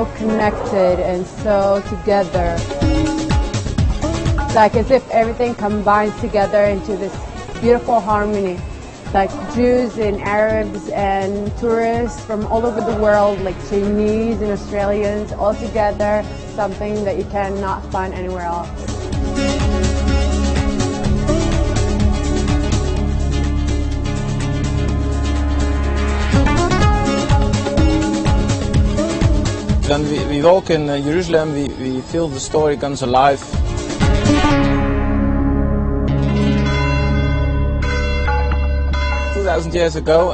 so connected and so together. Like as if everything combines together into this beautiful harmony. Like Jews and Arabs and tourists from all over the world, like Chinese and Australians, all together, something that you cannot find anywhere else. When we walk in Jerusalem, we feel the story comes alive. 2,000 years ago,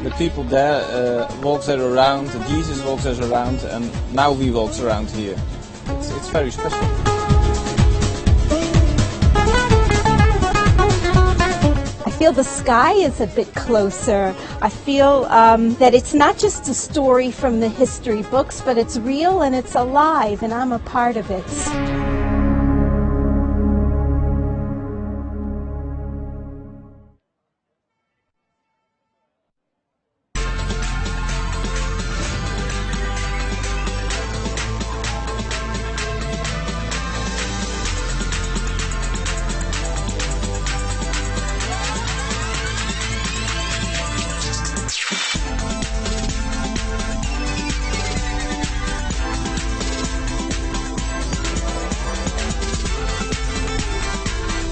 the people there walked there around, Jesus walked there around, and now we walk around here. It's very special. I feel the sky is a bit closer. I feel that it's not just a story from the history books, but it's real and it's alive, and I'm a part of it.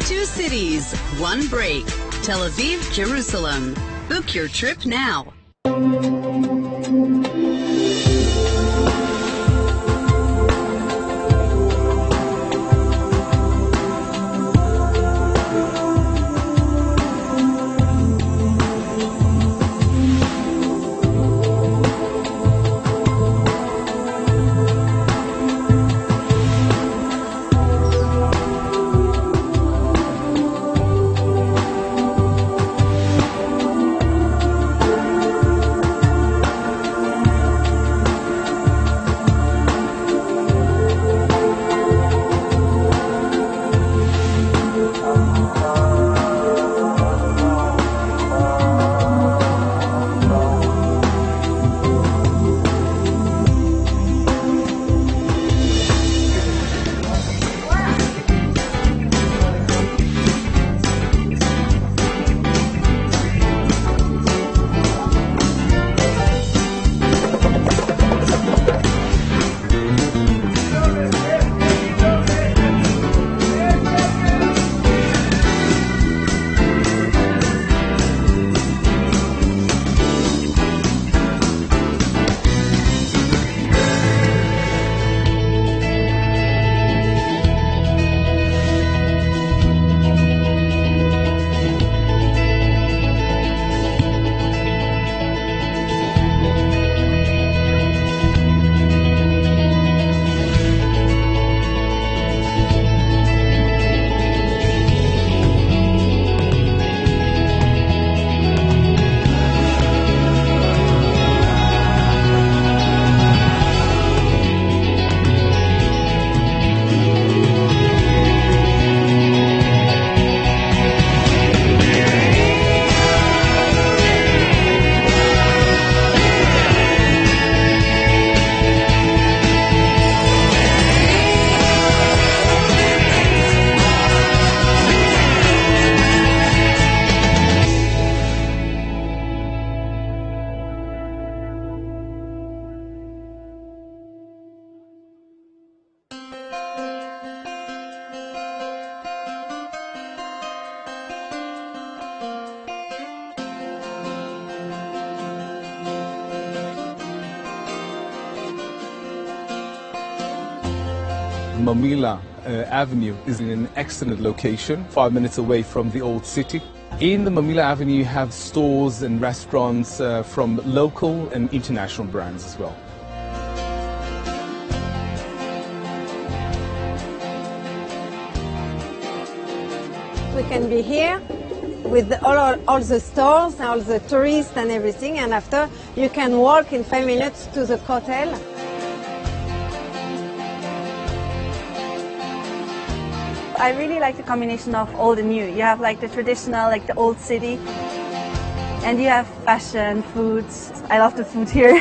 Two cities, one break. Tel Aviv, Jerusalem. Book your trip now. Mamila Avenue is in an excellent location, 5 minutes away from the old city. In the Mamila Avenue you have stores and restaurants from local and international brands as well. We can be here with all the stores, all the tourists and everything, and after you can walk in 5 minutes to the hotel. I really like the combination of old and new. You have like the traditional, like the old city, and you have fashion, foods. I love the food here.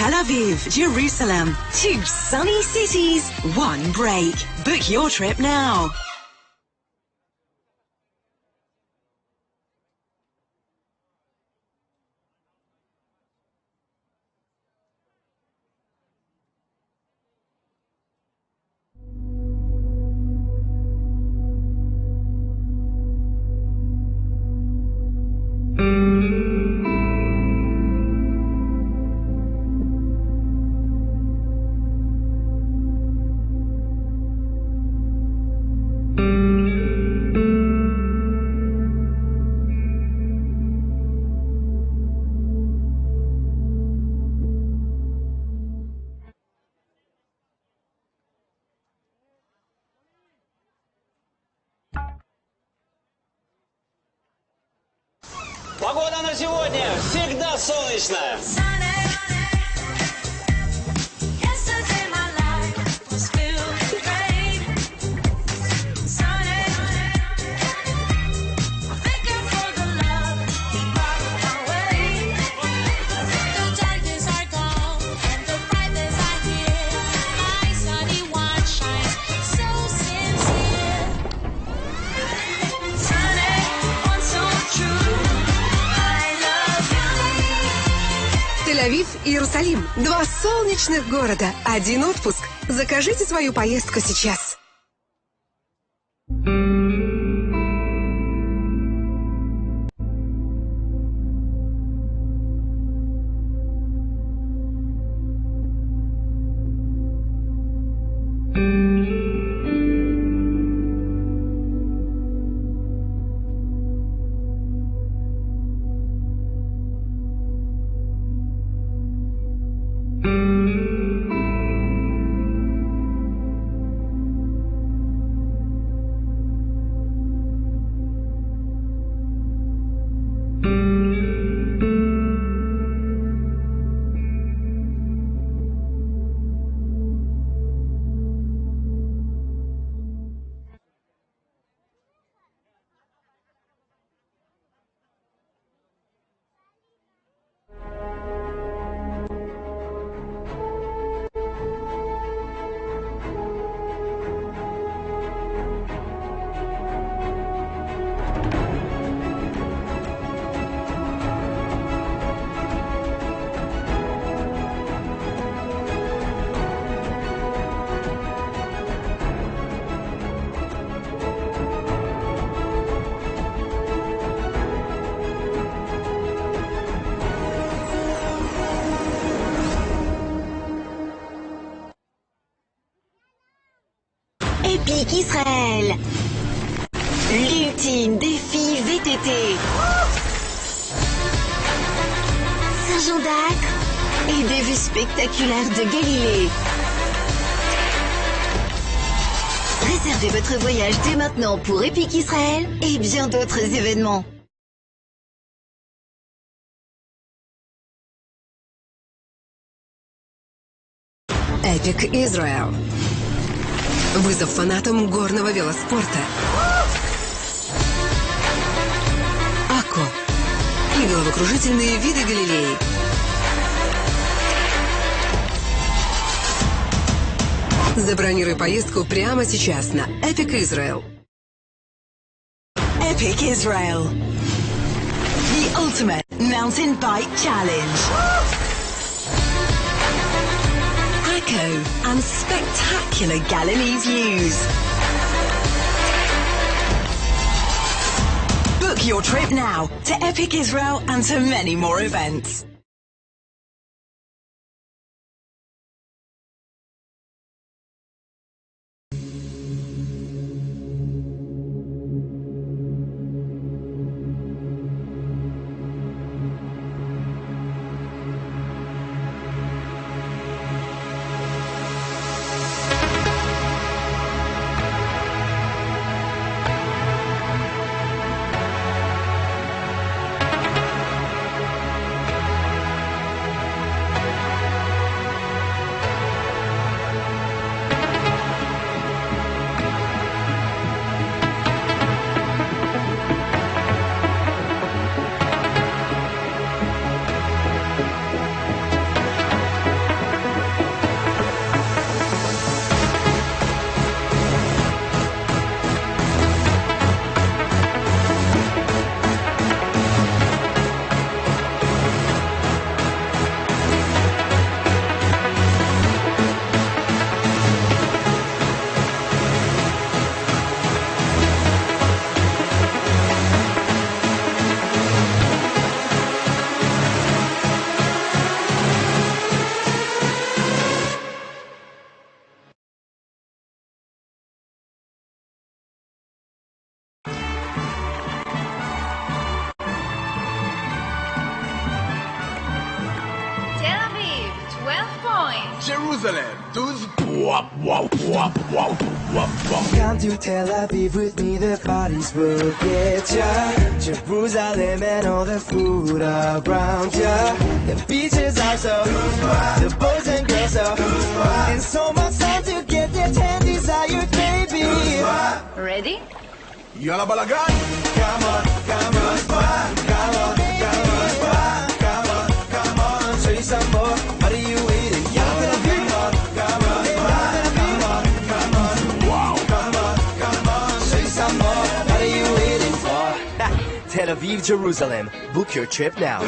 Tel Aviv, Jerusalem. 2 sunny cities, 1 break. Book your trip now. Погода на сегодня всегда солнечная. Тель-Авив и Иерусалим. 2 солнечных города. 1 отпуск. Закажите свою поездку сейчас. Épique Israël. L'ultime défi VTT. Saint-Jean d'Acre et des vues spectaculaires de Galilée. Réservez votre voyage dès maintenant pour Épique Israël et bien d'autres événements. Epic Israel. Вызов фанатам горного велоспорта. Акко. И головокружительные виды Галилеи. Забронируй поездку прямо сейчас на Epic Israel. Epic Israel. The ultimate mountain bike challenge. And spectacular Galilee views. Book your trip now to Epic Israel and to many more events. Jerusalem. Come to Tel Aviv with me, the parties will get ya. Jerusalem and all the food around ya. The beaches are so, the boys and girls are, and so much time to get that hand desired, baby. Ready? Yalla balagan. Come on, come on, come on, come on, come on, come on, show you some more. What are you waiting for? Come on, come on, come on, come on, wow, come on, come on, show you some more. What are you waiting for? Tel Aviv, Jerusalem. Book your trip now.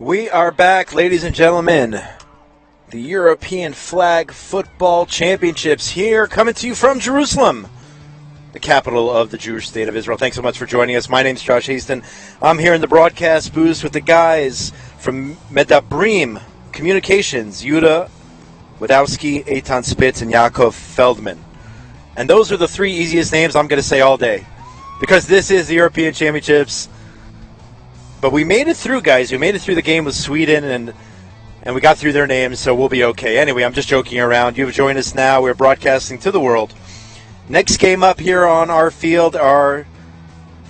We are back, ladies and gentlemen. The European Flag Football Championships here, coming to you from Jerusalem, the capital of the Jewish state of Israel. Thanks so much for joining us. My name is Josh Haston. I'm here in the broadcast booth with the guys from Medabrim Communications, Yuda Wadowski, Eitan Spitz, and Yaakov Feldman. And those are the three easiest names I'm going to say all day, because this is the European Championships. But we made it through, guys. We made it through the game with Sweden, and we got through their names, so we'll be okay. Anyway, I'm just joking around. You've joined us now. We're broadcasting to the world. Next game up here on our field are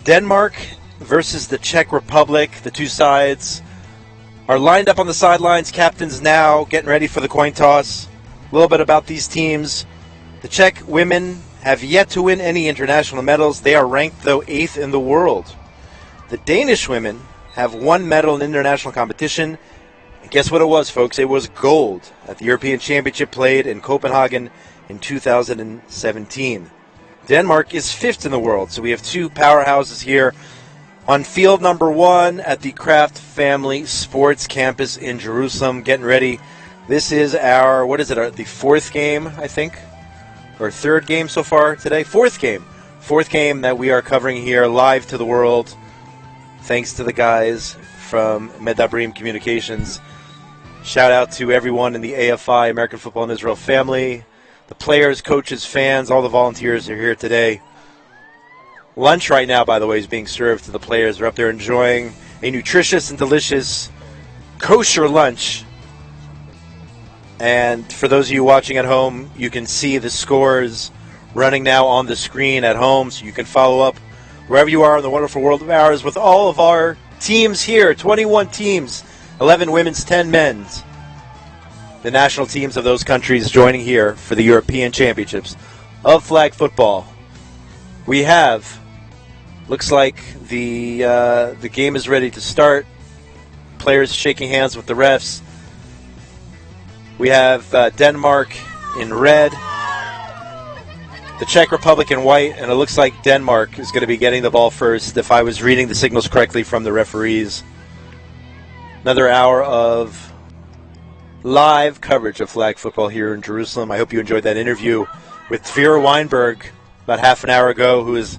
Denmark versus the Czech Republic. The two sides are lined up on the sidelines. Captains now getting ready for the coin toss. A little bit about these teams. The Czech women have yet to win any international medals. They are ranked, though, 8th in the world. The Danish women have one medal in international competition. And guess what it was, folks? It was gold at the European Championship played in Copenhagen in 2017. Denmark is 5th in the world, so we have two powerhouses here on field number 1 at the Kraft Family Sports Campus in Jerusalem, getting ready. This is our, the 4th game, I think? Or 3rd game so far today? 4th game. 4th game that we are covering here live to the world. Thanks to the guys from Medabrim Communications. Shout out to everyone in the AFI, American Football in Israel family. The players, coaches, fans, all the volunteers are here today. Lunch right now, by the way, is being served to the players. They're up there enjoying a nutritious and delicious kosher lunch. And for those of you watching at home, you can see the scores running now on the screen at home, so you can follow up wherever you are in the wonderful world of ours with all of our teams here, 21 teams, 11 women's, 10 men's. The national teams of those countries joining here for the European Championships of flag football. We have, looks like the game is ready to start. Players shaking hands with the refs. We have Denmark in red, the Czech Republic in white, and it looks like Denmark is going to be getting the ball first, if I was reading the signals correctly from the referees. Another hour of live coverage of flag football here in Jerusalem. I hope you enjoyed that interview with Vera Weinberg about half an hour ago, who is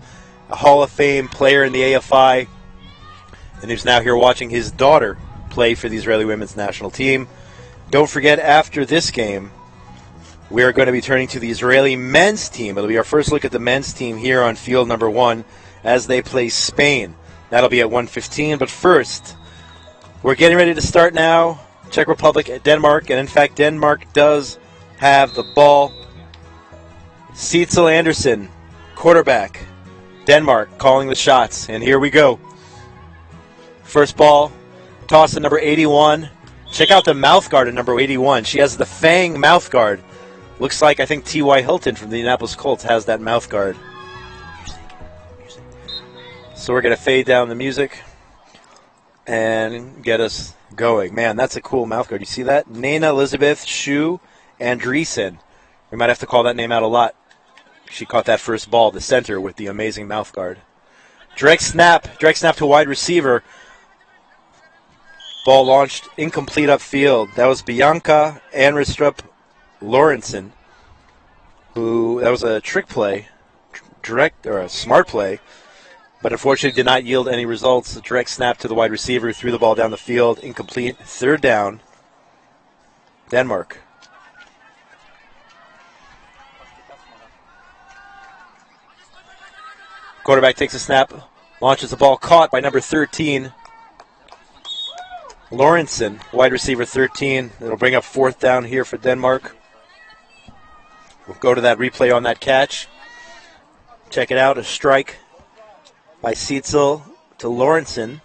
a Hall of Fame player in the AFI, and who's now here watching his daughter play for the Israeli women's national team. Don't forget, after this game, we are going to be turning to the Israeli men's team. It'll be our first look at the men's team here on field number 1 as they play Spain. That'll be at 1:15. But first, we're getting ready to start now. Czech Republic at Denmark. And in fact, Denmark does have the ball. Sietzel Andersen, quarterback. Denmark calling the shots. And here we go. First ball, toss to number 81. Check out the mouth guard at number 81. She has the Fang mouth guard. Looks like, I think, T.Y. Hilton from the Indianapolis Colts has that mouth guard. So we're going to fade down the music and get us going. Man, that's a cool mouth guard. You see that? Nana Elizabeth Shu Andreessen. We might have to call that name out a lot. She caught that first ball, the center, with the amazing mouth guard. Direct snap to wide receiver. Ball launched incomplete upfield. That was Bianca Anrestrup Lawrenson, that was a trick play, a smart play. but unfortunately did not yield any results. A direct snap to the wide receiver, threw the ball down the field, incomplete. Third down, Denmark. Quarterback takes a snap, launches the ball, caught by number 13, Lawrenson, wide receiver 13. It'll bring up fourth down here for Denmark. We'll go to that replay on that catch. Check it out, a strike by Seitzel to Lawrenson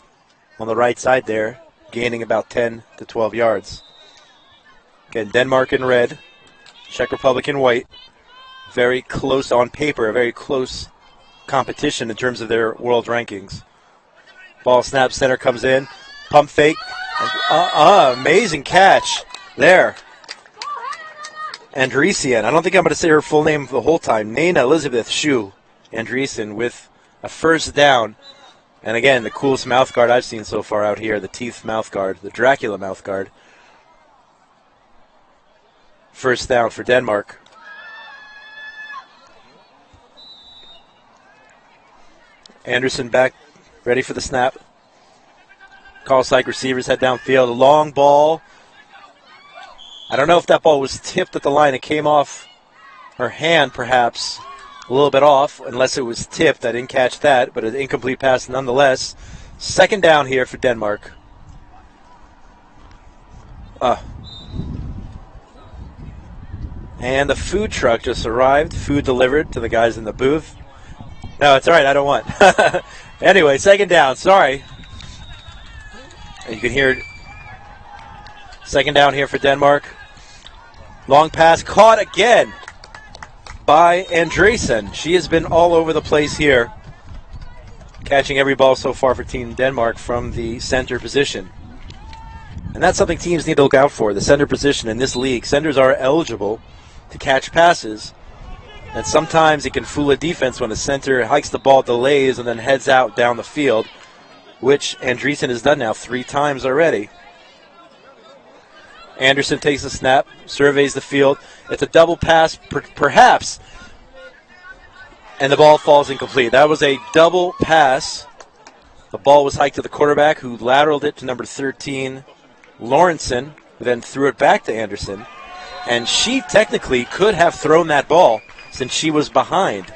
on the right side there, gaining about 10 to 12 yards. Again, Denmark in red, Czech Republic in white. Very close on paper, a very close competition in terms of their world rankings. Ball snap, center comes in, pump fake. Amazing catch there. Andreessen, I don't think I'm going to say her full name the whole time. Nana Elizabeth Shu Andreessen with a first down. And again, the coolest mouth guard I've seen so far out here, the teeth mouth guard, the Dracula mouth guard. First down for Denmark. Anderson back, ready for the snap. Call psych receivers head downfield. A long ball. I don't know if that ball was tipped at the line. It came off her hand, perhaps, a little bit off, unless it was tipped. I didn't catch that, but an incomplete pass nonetheless. Second down here for Denmark. And the food truck just arrived. Food delivered to the guys in the booth. No, it's all right. I don't want. Anyway, second down. Sorry. You can hear it. Second down here for Denmark. Long pass caught again by Andreessen. She has been all over the place here, catching every ball so far for Team Denmark from the center position. And that's something teams need to look out for, the center position in this league. Centers are eligible to catch passes, and sometimes it can fool a defense when the center hikes the ball, delays, and then heads out down the field, which Andreessen has done now 3 times already. Anderson takes the snap, surveys the field. It's a double pass, perhaps, and the ball falls incomplete. That was a double pass. The ball was hiked to the quarterback, who lateraled it to number 13, Lawrenson, who then threw it back to Anderson. And she technically could have thrown that ball since she was behind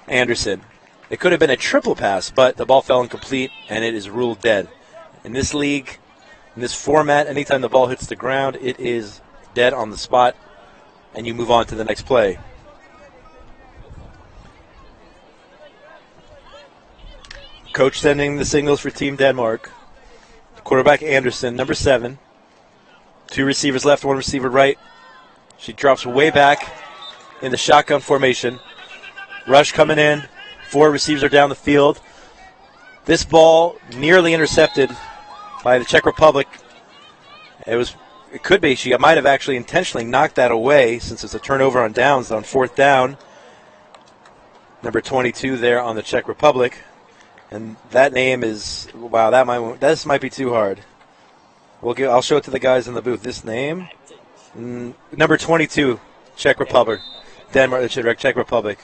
Anderson. It could have been a triple pass, but the ball fell incomplete, and it is ruled dead. In this league, in this format, anytime the ball hits the ground, it is dead on the spot, and you move on to the next play. Coach sending the signals for Team Denmark. Quarterback Anderson, number 7. 2 receivers left, 1 receiver right. She drops way back in the shotgun formation. Rush coming in. 4 receivers are down the field. This ball nearly intercepted by the Czech Republic. It could be. She might have actually intentionally knocked that away since it's a turnover on downs on 4th down. Number 22 there on the Czech Republic. And that name is, wow, this might be too hard. I'll show it to the guys in the booth. This name, number 22, Czech Republic. Denmark, Czech Republic.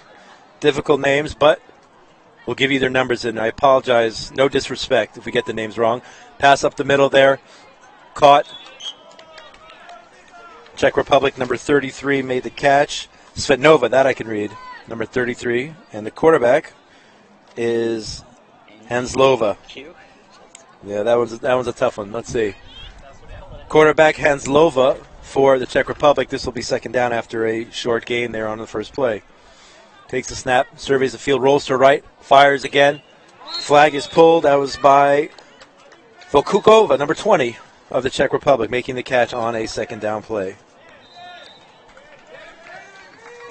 Difficult names, but we'll give you their numbers, and I apologize. No disrespect if we get the names wrong. Pass up the middle there. Caught. Czech Republic, number 33, made the catch. Svetnova, that I can read. Number 33. And the quarterback is Hanslova. Yeah, that one's a tough one. Let's see. Quarterback Hanslova for the Czech Republic. This will be second down after a short gain there on the first play. Takes the snap, surveys the field, rolls to right, fires again. Flag is pulled. That was by Vokukova, number 20 of the Czech Republic, making the catch on a second down play.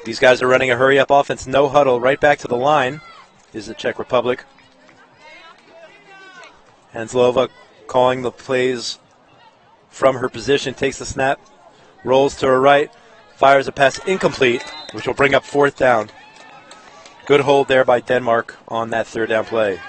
These guys are running a hurry-up offense, no huddle, right back to the line is the Czech Republic. Hanslova calling the plays from her position, takes the snap, rolls to her right, fires a pass incomplete, which will bring up 4th down. Good hold there by Denmark on that 3rd down play.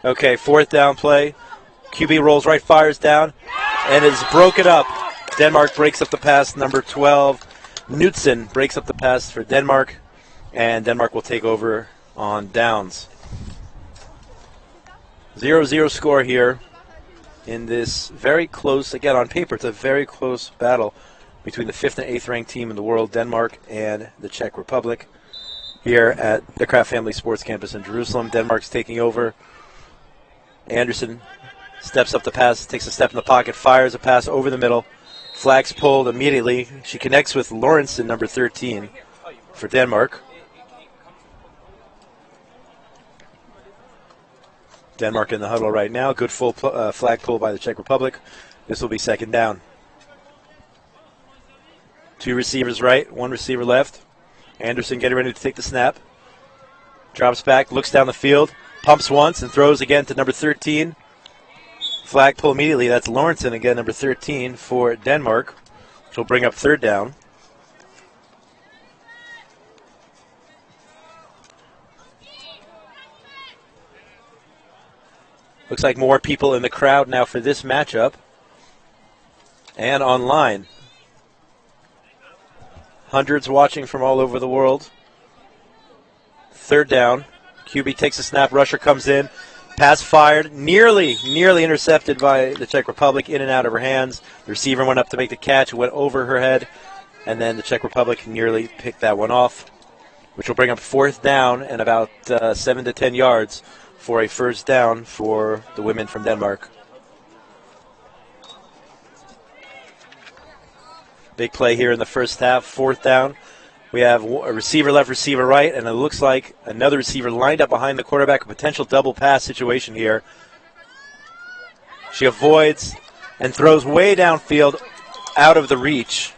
Okay, fourth down play. QB rolls right, fires down, and is broken up. Denmark breaks up the pass. Number 12, Knudsen, breaks up the pass for Denmark, and Denmark will take over on downs. 0-0 score here in this very close, again on paper, it's a very close battle between the 5th and 8th ranked team in the world, Denmark, and the Czech Republic here at the Kraft Family Sports Campus in Jerusalem. Denmark's taking over. Anderson steps up the pass, takes a step in the pocket, fires a pass over the middle. Flag's pulled immediately. She connects with Lawrence in number 13 for Denmark. Denmark in the huddle right now. Good full flag pull by the Czech Republic. This will be second down. 2 receivers right, 1 receiver left. Anderson getting ready to take the snap. Drops back, looks down the field, pumps once and throws again to number 13. Flag pull immediately. That's Lawrenson again, number 13 for Denmark. She'll bring up third down. Looks like more people in the crowd now for this matchup and online. Hundreds watching from all over the world. Third down. QB takes a snap. Rusher comes in. Pass fired. Nearly intercepted by the Czech Republic. In and out of her hands. The receiver went up to make the catch. Went over her head. And then the Czech Republic nearly picked that one off, which will bring up fourth down and about 7 to 10 yards for a first down for the women from Denmark. Big play here in the first half. Fourth down. We have a receiver left, receiver right, and it looks like another receiver lined up behind the quarterback. A potential double pass situation here. She avoids and throws way downfield out of the reach.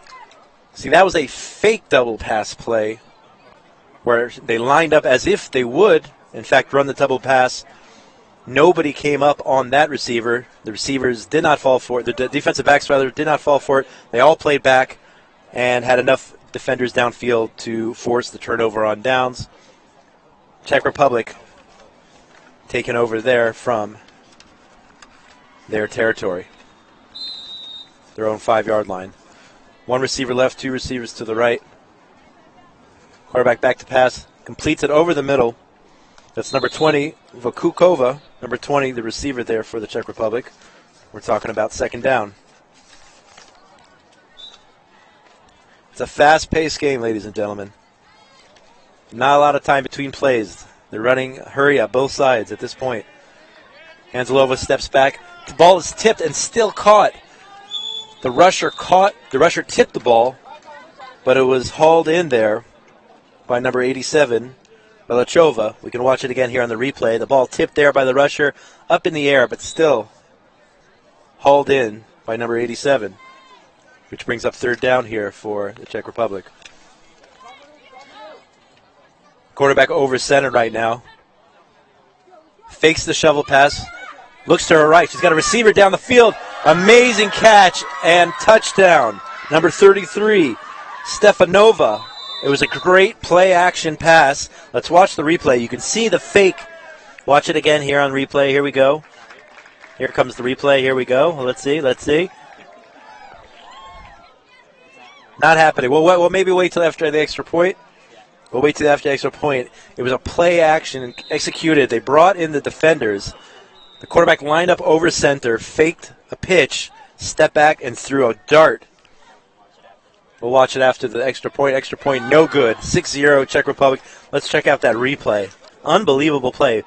See, that was a fake double pass play where they lined up as if they would, in fact, run the double pass. Nobody came up on that receiver. The receivers did not fall for it. The defensive backs, rather, did not fall for it. They all played back and had enough defenders downfield to force the turnover on downs. Czech Republic taken over there from their territory, their own 5-yard line. 1 receiver left, 2 receivers to the right. Quarterback back to pass, completes it over the middle. That's number 20, Vakukova, number 20, the receiver there for the Czech Republic. We're talking about second down. It's a fast-paced game, ladies and gentlemen. Not a lot of time between plays. They're running hurry up both sides at this point. Hanselova steps back. The ball is tipped and still caught. The rusher tipped the ball, but it was hauled in there by number 87, Belachova. We can watch it again here on the replay. The ball tipped there by the rusher, up in the air, but still hauled in by number 87, which brings up third down here for the Czech Republic. Quarterback over center right now. Fakes the shovel pass. Looks to her right. She's got a receiver down the field. Amazing catch and touchdown. Number 33, Stefanova. It was a great play-action pass. Let's watch the replay. You can see the fake. Watch it again here on replay. Here we go. Here comes the replay. Here we go. Let's see. Not happening. We'll maybe wait till after the extra point. We'll wait till after the extra point. It was a play-action executed. They brought in the defenders. The quarterback lined up over center, faked a pitch, stepped back, and threw a dart. We'll watch it after the extra point. Extra point, no good. 6-0 Czech Republic. Let's check out that replay. Unbelievable play.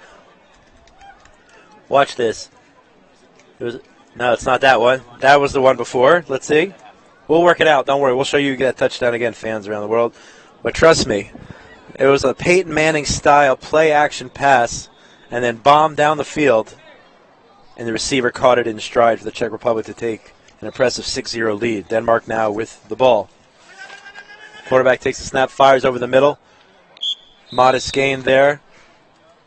Watch this. No, it's not that one. That was the one before. Let's see. We'll work it out. Don't worry. We'll show you that touchdown again, fans around the world. But trust me, it was a Peyton Manning-style play-action pass and then bombed down the field, and the receiver caught it in stride for the Czech Republic to take an impressive 6-0 lead. Denmark now with the ball. Quarterback takes the snap, fires over the middle. Modest gain there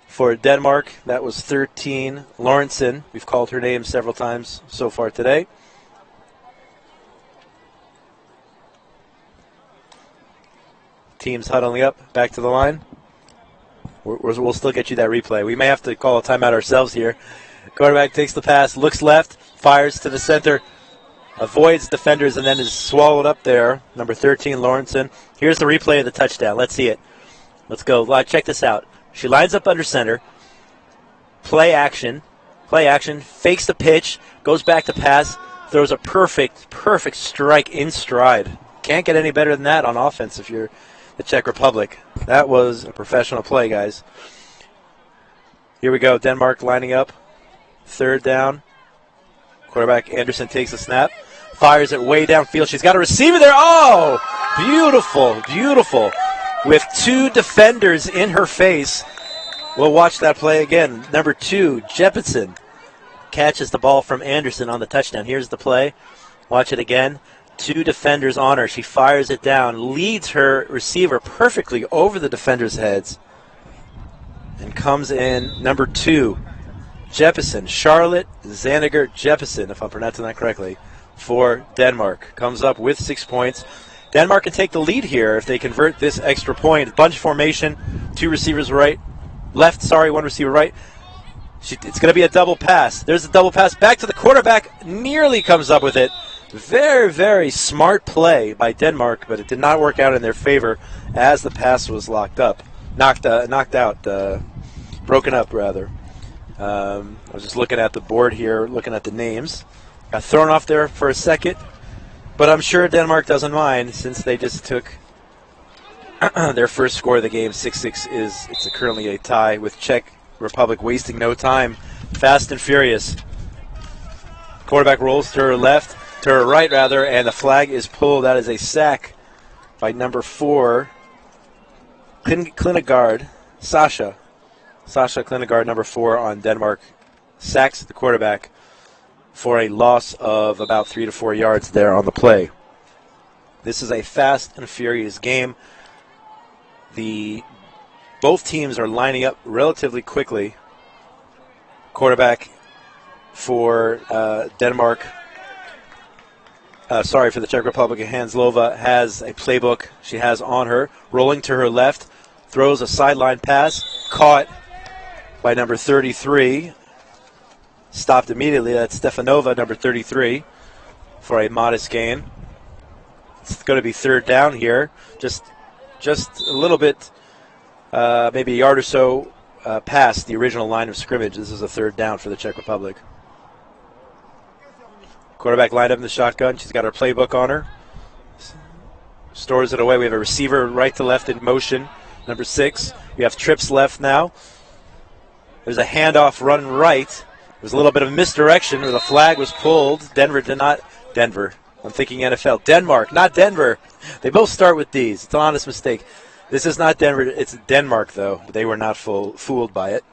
for Denmark. That was 13, Lawrenson. We've called her name several times so far today. Teams huddling up, back to the line. We'll still get you that replay. We may have to call a timeout ourselves here. Quarterback takes the pass, looks left, fires to the center, avoids defenders, and then is swallowed up there. Number 13, Lawrenson. Here's the replay of the touchdown. Let's see it. Let's go. Check this out. She lines up under center. Play action, fakes the pitch, goes back to pass, throws a perfect strike in stride. Can't get any better than that on offense if you're the Czech Republic. That was a professional play, guys. Here we go. Denmark lining up. Third down. Quarterback Anderson takes a snap. Fires it way downfield. She's got a receiver there. Oh! Beautiful. With 2 defenders in her face. We'll watch that play again. Number 2, Jeppesen catches the ball from Anderson on the touchdown. Here's the play. Watch it again. 2 defenders on her. She fires it down, leads her receiver perfectly over the defenders' heads, and comes in number 2, Jeppesen, Charlotte Zaniger Jeppesen, if I'm pronouncing that correctly, for Denmark. Comes up with 6 points. Denmark can take the lead here if they convert this extra point. Bunch formation, 2 receivers left, 1 receiver right. It's going to be a double pass. There's a double pass back to the quarterback. Nearly comes up with it. Very, very smart play by Denmark, but it did not work out in their favor as the pass was knocked out, broken up rather. I was just looking at the board here, looking at the names. Got thrown off there for a second, but I'm sure Denmark doesn't mind since they just took their first score of the game. 6-6 it's currently a tie with Czech Republic wasting no time. Fast and furious. Quarterback rolls to her right, and the flag is pulled. That is a sack by number 4, Klinegard, Sasha Klinegard, number 4 on Denmark. Sacks the quarterback for a loss of about 3 to 4 yards there on the play. This is a fast and furious game. Both teams are lining up relatively quickly. Quarterback for Denmark, for the Czech Republic, Hanslova has a playbook she has on her. Rolling to her left, throws a sideline pass, caught by number 33. Stopped immediately. That's Stefanova, number 33, for a modest gain. It's going to be third down here. Just a little bit, maybe a yard or so past the original line of scrimmage. This is a third down for the Czech Republic. Quarterback lined up in the shotgun. She's got her playbook on her. Stores it away. We have a receiver right to left in motion, number 6. We have trips left now. There's a handoff run right. There's a little bit of misdirection where the flag was pulled. Denver. I'm thinking NFL. Denmark, not Denver. They both start with D's. It's an honest mistake. This is not Denver. It's Denmark, though. They were not fooled by it.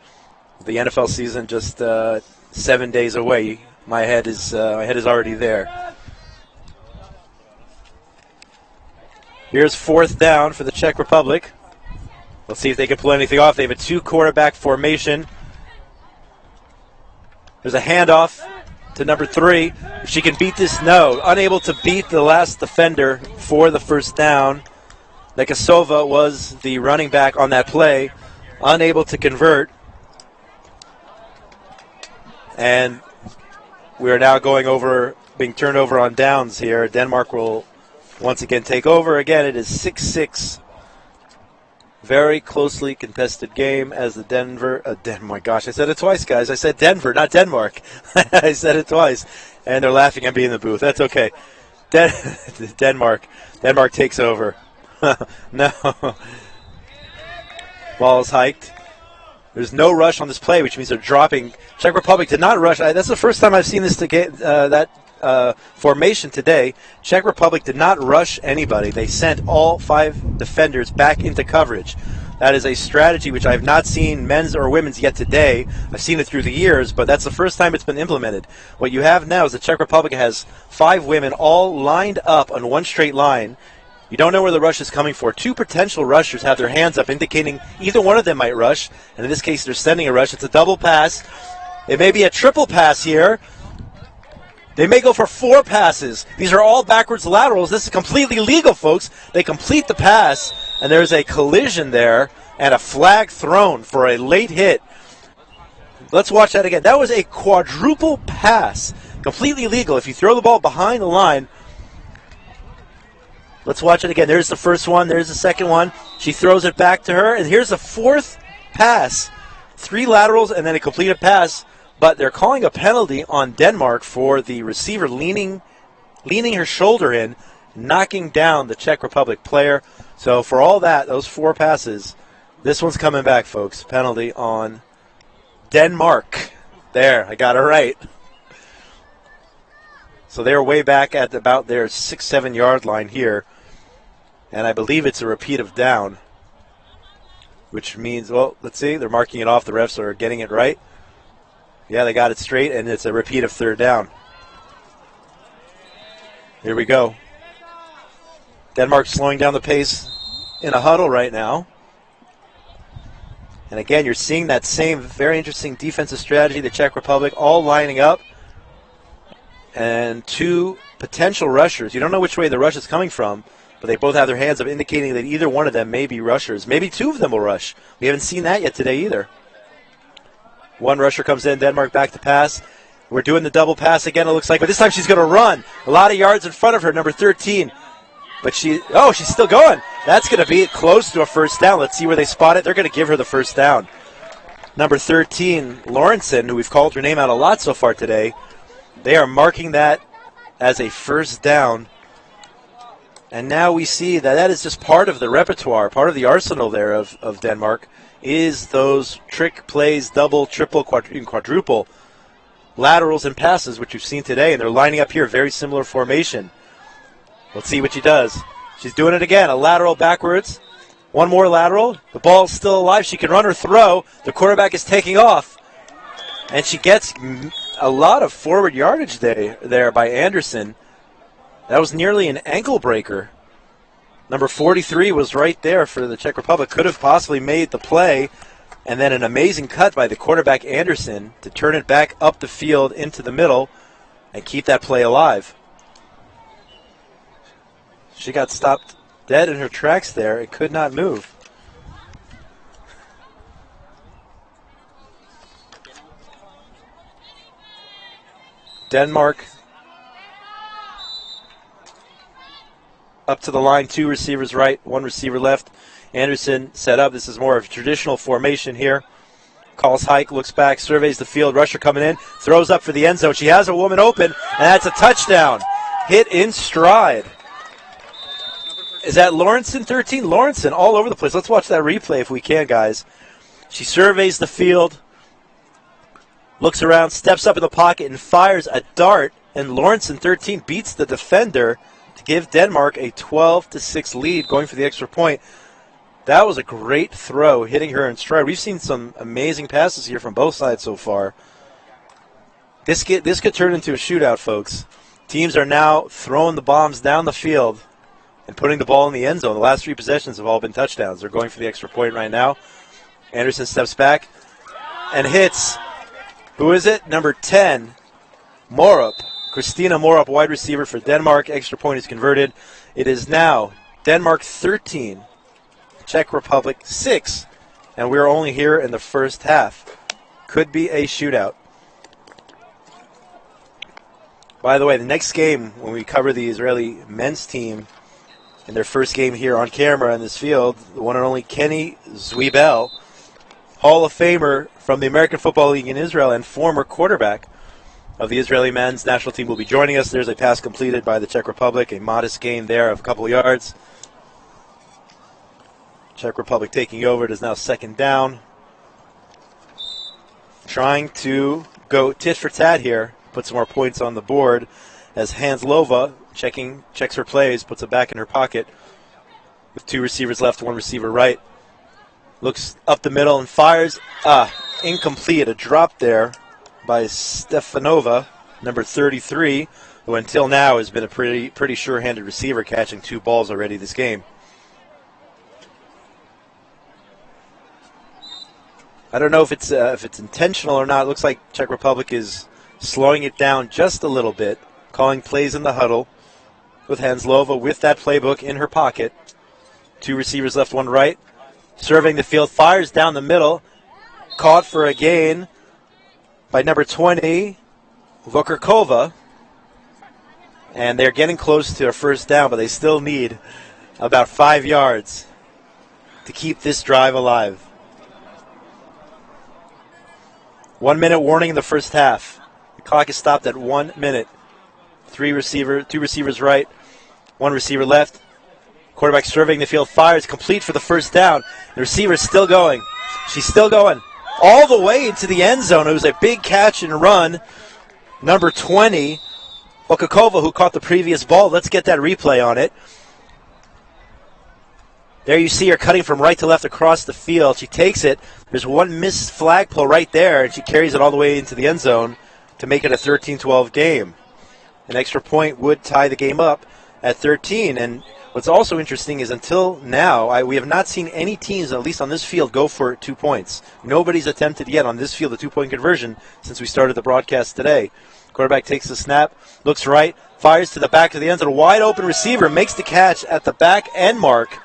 The NFL season just 7 days away. My head is already there. Here's fourth down for the Czech Republic. Let's see if they can pull anything off. They have a 2-quarterback formation. There's a handoff to number 3. If she can beat this, no. Unable to beat the last defender for the first down. Nekasova was the running back on that play. Unable to convert. And we are now being turned over on downs here. Denmark will once again take over. Again, it is 6-6. Very closely contested game as the my gosh, I said it twice, guys. I said Denver, not Denmark. I said it twice. And they're laughing at me in the booth. That's okay. Denmark takes over. No. Ball is hiked. There's no rush on this play, which means they're dropping. Czech Republic did not rush. That's the first time I've seen this formation today. Czech Republic did not rush anybody. They sent all 5 defenders back into coverage. That is a strategy which I have not seen men's or women's yet today. I've seen it through the years, but that's the first time it's been implemented. What you have now is the Czech Republic has 5 women all lined up on one straight line. You don't know where the rush is coming for. 2 potential rushers have their hands up, indicating either one of them might rush. And in this case, they're sending a rush. It's a double pass. It may be a triple pass here. They may go for 4 passes. These are all backwards laterals. This is completely legal, folks. They complete the pass, and there's a collision there and a flag thrown for a late hit. Let's watch that again. That was a quadruple pass, completely legal. If you throw the ball behind the line, let's watch it again. There's the first one. There's the second one. She throws it back to her, and here's the fourth pass. 3 laterals and then a completed pass, but they're calling a penalty on Denmark for the receiver leaning her shoulder in, knocking down the Czech Republic player. So for all that, those 4 passes, this one's coming back, folks. Penalty on Denmark. There, I got it right. So they're way back at about their 6-7 yard line here. And I believe it's a repeat of down. Which means, well, let's see. They're marking it off. The refs are getting it right. Yeah, they got it straight, and it's a repeat of 3rd down. Here we go. Denmark slowing down the pace in a huddle right now. And again, you're seeing that same very interesting defensive strategy, the Czech Republic, all lining up. And 2 potential rushers. You don't know which way the rush is coming from, but they both have their hands up, indicating that either one of them may be rushers. Maybe 2 of them will rush. We haven't seen that yet today either. One rusher comes in, Denmark back to pass. We're doing the double pass again, it looks like, but this time she's going to run. A lot of yards in front of her, number 13. But she's still going. That's going to be close to a first down. Let's see where they spot it. They're going to give her the first down. Number 13, Lawrenson, who we've called her name out a lot so far today, they are marking that as a first down. And now we see that is just part of the repertoire, part of the arsenal there of Denmark, is those trick plays, double, triple, quadruple laterals and passes, which you've seen today. And they're lining up here, very similar formation. Let's see what she does. She's doing it again. A lateral backwards. One more lateral. The ball's still alive. She can run or throw. The quarterback is taking off. And she gets a lot of forward yardage there by Anderson. That was nearly an ankle breaker. Number 43 was right there for the Czech Republic. Could have possibly made the play. And then an amazing cut by the quarterback Anderson to turn it back up the field into the middle and keep that play alive. She got stopped dead in her tracks there. It could not move. Denmark up to the line, 2 receivers right, 1 receiver left. Anderson set up. This is more of a traditional formation here. Calls hike, looks back, surveys the field. Rusher coming in, throws up for the end zone. She has a woman open, and that's a touchdown. Hit in stride. Is that Lawrenson, 13? Lawrenson all over the place. Let's watch that replay if we can, guys. She surveys the field, looks around, steps up in the pocket, and fires a dart. And Lawrenson, 13, beats the defender to give Denmark a 12-6 lead, going for the extra point. That was a great throw, hitting her in stride. We've seen some amazing passes here from both sides so far. This could turn into a shootout, folks. Teams are now throwing the bombs down the field and putting the ball in the end zone. The last 3 possessions have all been touchdowns. They're going for the extra point right now. Anderson steps back and hits. Who is it? Number 10, Morup. Christina Morup, wide receiver for Denmark. Extra point is converted. It is now Denmark 13, Czech Republic 6, and we're only here in the first half. Could be a shootout. By the way, the next game, when we cover the Israeli men's team in their first game here on camera in this field, the one and only Kenny Zwiebel, Hall of Famer from the American Football League in Israel and former quarterback of the Israeli men's national team, will be joining us. There's a pass completed by the Czech Republic, a modest gain there of a couple yards. Czech Republic taking over. It is now 2nd down. Trying to go tit for tat here, put some more points on the board as Hanslova checks her plays, puts it back in her pocket with 2 receivers left, 1 receiver right. Looks up the middle and fires. Incomplete. A drop there by Stefanova, number 33, who until now has been a pretty sure-handed receiver, catching 2 balls already this game. I don't know if it's intentional or not. It looks like Czech Republic is slowing it down just a little bit, calling plays in the huddle with Hanslova with that playbook in her pocket. 2 receivers left, 1 right. Surveying the field, fires down the middle. Caught for a gain by number 20, Vokurkova. And they're getting close to a first down, but they still need about 5 yards to keep this drive alive. 1 minute warning in the first half. The clock is stopped at 1 minute. Two receivers right, one receiver left. Quarterback surveying the field, fires, complete for the first down. The receiver is still going. She's still going all the way into the end zone. It was a big catch and run. Number 20, Okakova, who caught the previous ball. Let's get that replay on it. There you see her cutting from right to left across the field. She takes it. There's one missed flagpole right there, and she carries it all the way into the end zone to make it a 13-12 game. An extra point would tie the game up at 13. And what's also interesting is until now, we have not seen any teams, at least on this field, go for 2 points. Nobody's attempted yet on this field a 2-point conversion since we started the broadcast today. Quarterback takes the snap, looks right, fires to the back of the end zone. A wide open receiver makes the catch at the back end mark.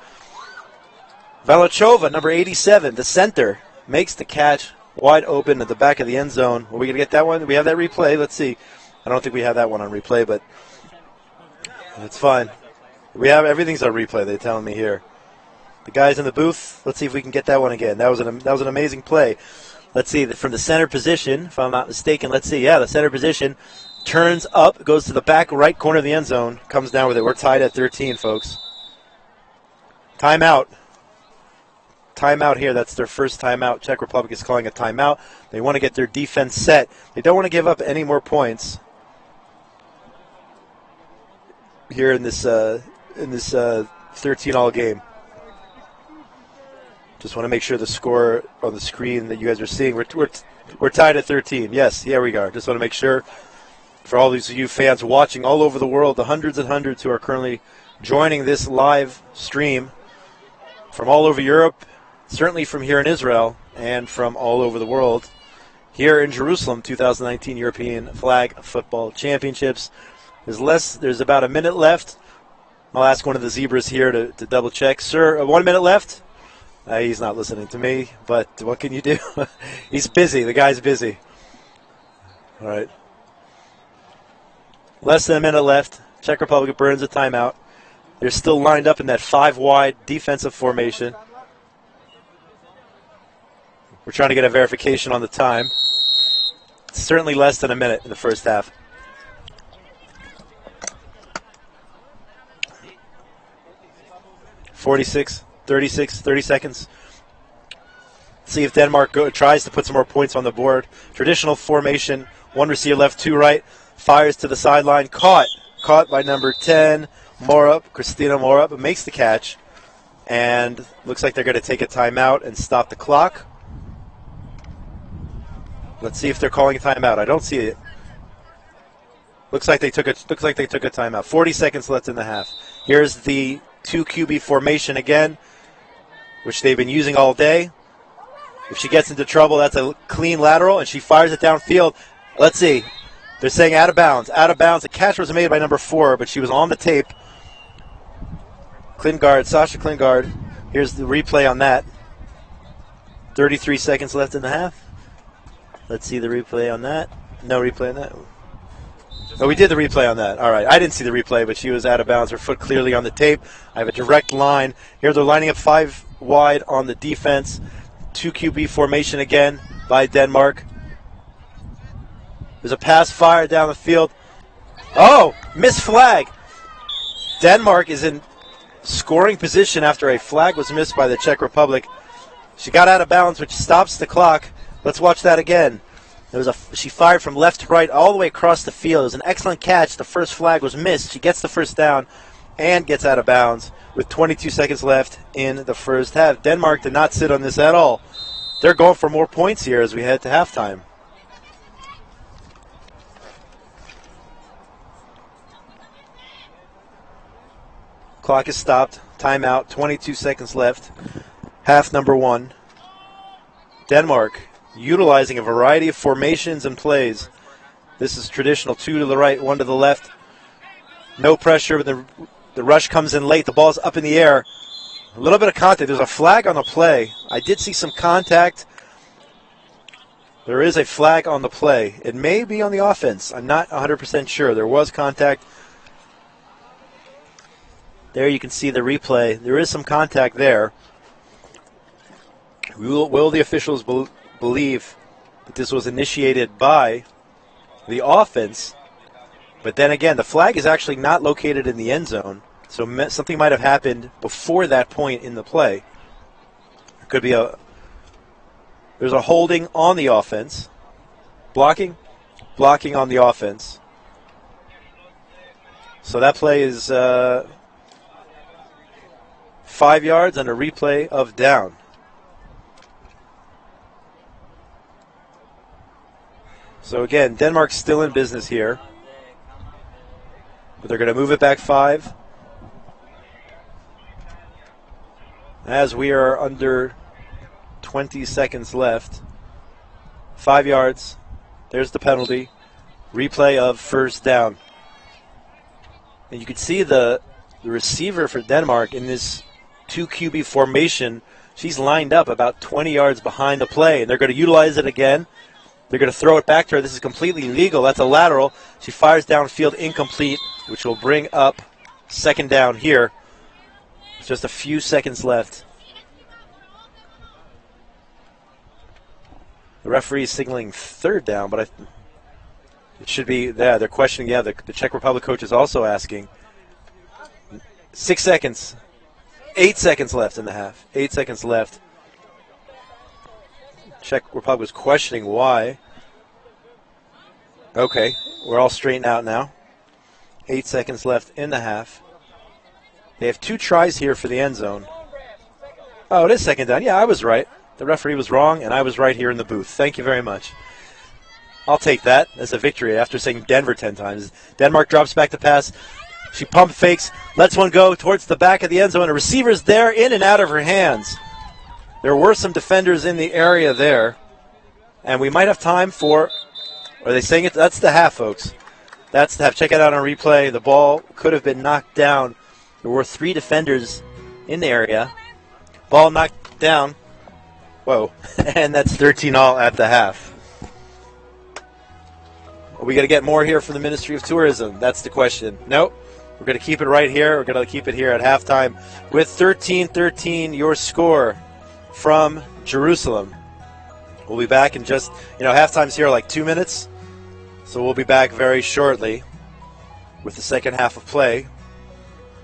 Valachova, number 87, the center, makes the catch wide open at the back of the end zone. Are we going to get that one? Do we have that replay? Let's see. I don't think we have that one on replay, but it's fine. We have everything's on replay. They're telling me here. The guys in the booth. Let's see if we can get that one again. That was an amazing play. Let's see from the center position, if I'm not mistaken. Let's see. Yeah, the center position turns up, goes to the back right corner of the end zone, comes down with it. We're tied at 13, folks. Timeout. Timeout here. That's their first timeout. Czech Republic is calling a timeout. They want to get their defense set. They don't want to give up any more points here in this 13-all game. Just want to make sure the score on the screen that you guys are seeing. We're tied at 13. Yes, here we are. Just want to make sure for all these of you fans watching all over the world, the hundreds and hundreds who are currently joining this live stream from all over Europe, certainly from here in Israel, and from all over the world. Here in Jerusalem, 2019 European Flag Football Championships. There's about a minute left. I'll ask one of the zebras here to double check. Sir, 1 minute left? He's not listening to me, but what can you do? He's busy. The guy's busy. All right. Less than a minute left. Czech Republic burns a timeout. They're still lined up in that 5-wide defensive formation. We're trying to get a verification on the time. It's certainly less than a minute in the first half. Thirty seconds. See if Denmark tries to put some more points on the board. Traditional formation, one receiver left, two right. Fires to the sideline, caught by number 10, Christina Morup, makes the catch. And looks like they're going to take a timeout and stop the clock. Let's see if they're calling a timeout. I don't see it. Looks like they took a timeout. 40 seconds left in the half. Here's the 2 QB formation again, which they've been using all day. If she gets into trouble, that's a clean lateral, and she fires it downfield. Let's see. They're saying out of bounds. Out of bounds. The catch was made by number 4, but she was on the tape. Sasha Klingard. Here's the replay on that. 33 seconds left in the half. Let's see the replay on that. No replay on that. No, we did the replay on that. All right. I didn't see the replay, but she was out of bounds. Her foot clearly on the tape. I have a direct line. Here they're lining up 5 wide on the defense. 2 QB formation again by Denmark. There's a pass fire down the field. Oh, missed flag. Denmark is in scoring position after a flag was missed by the Czech Republic. She got out of bounds, which stops the clock. Let's watch that again. She fired from left to right all the way across the field. It was an excellent catch. The first flag was missed. She gets the first down and gets out of bounds with 22 seconds left in the first half. Denmark did not sit on this at all. They're going for more points here as we head to halftime. Clock is stopped. Timeout. 22 seconds left. Half number 1. Denmark utilizing a variety of formations and plays. This is traditional. 2 to the right, 1 to the left. No pressure. The rush comes in late. The ball's up in the air. A little bit of contact. There's a flag on the play. I did see some contact. There is a flag on the play. It may be on the offense. I'm not 100% sure. There was contact. There you can see the replay. There is some contact there. Will the officials believe that this was initiated by the offense? But then again, the flag is actually not located in the end zone. So something might have happened before that point in the play. It could be there's a holding on the offense. Blocking on the offense. So that play is 5 yards and a replay of down. So again, Denmark's still in business here. But they're going to move it back 5. As we are under 20 seconds left. 5 yards. There's the penalty. Replay of first down. And you can see the receiver for Denmark in this 2 QB formation. She's lined up about 20 yards behind the play, and they're going to utilize it again. They're going to throw it back to her. This is completely legal. That's a lateral. She fires downfield, incomplete, which will bring up second down here. It's just a few seconds left. The referee is signaling third down, but it should be there. They're questioning. Yeah, the Czech Republic coach is also asking. 6 seconds. 8 seconds left in the half. 8 seconds left. Czech Republic was questioning why. Okay, we're all straightened out now. 8 seconds left in the half. They have 2 tries here for the end zone. Oh, it is second down. Yeah, I was right. The referee was wrong, and I was right here in the booth. Thank you very much. I'll take that as a victory after saying Denver 10 times. Denmark drops back to pass. She pump fakes, lets one go towards the back of the end zone. A receiver's there, in and out of her hands. There were some defenders in the area there. And we might have time for, are they saying it? That's the half, folks. That's the half. Check it out on replay. The ball could have been knocked down. There were 3 defenders in the area. Ball knocked down. Whoa. And that's 13-all at the half. Are we going to get more here from the Ministry of Tourism? That's the question. Nope. We're going to keep it right here. We're going to keep it here at halftime with 13-13, your score from Jerusalem. We'll be back in just, halftime's here like 2 minutes. So we'll be back very shortly with the second half of play.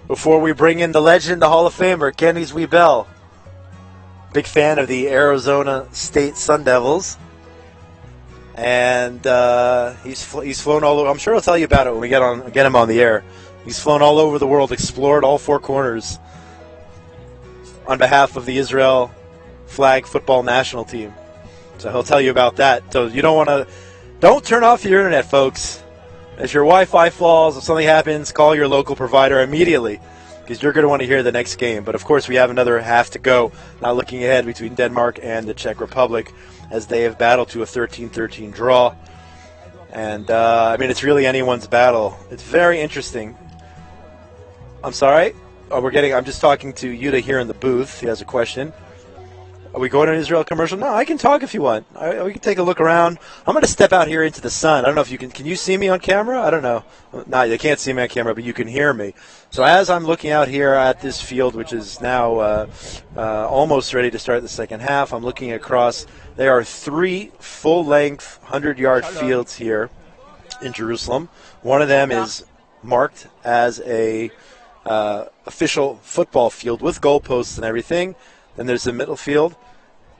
Before we bring in the legend, the Hall of Famer, Kenny Zwiebel. Big fan of the Arizona State Sun Devils. And he's flown all over. I'm sure I'll tell you about it when we get him on the air. He's flown all over the world, explored all 4 corners on behalf of the Israel flag football national team. So he'll tell you about that. So you don't turn off your internet, folks. If your Wi-Fi falls, if something happens, call your local provider immediately because you're going to want to hear the next game. But, of course, we have another half to go. Now looking ahead between Denmark and the Czech Republic as they have battled to a 13-13 draw. And, it's really anyone's battle. It's very interesting. I'm sorry? I'm just talking to Yuta here in the booth. He has a question. Are we going to an Israel commercial? No, I can talk if you want. We can take a look around. I'm going to step out here into the sun. I don't know if you can you see me on camera? I don't know. No, you can't see me on camera, but you can hear me. So as I'm looking out here at this field, which is now almost ready to start the second half, I'm looking across. There are 3 full-length 100-yard fields here in Jerusalem. One of them is marked as a official football field with goalposts and everything. Then there's the middle field,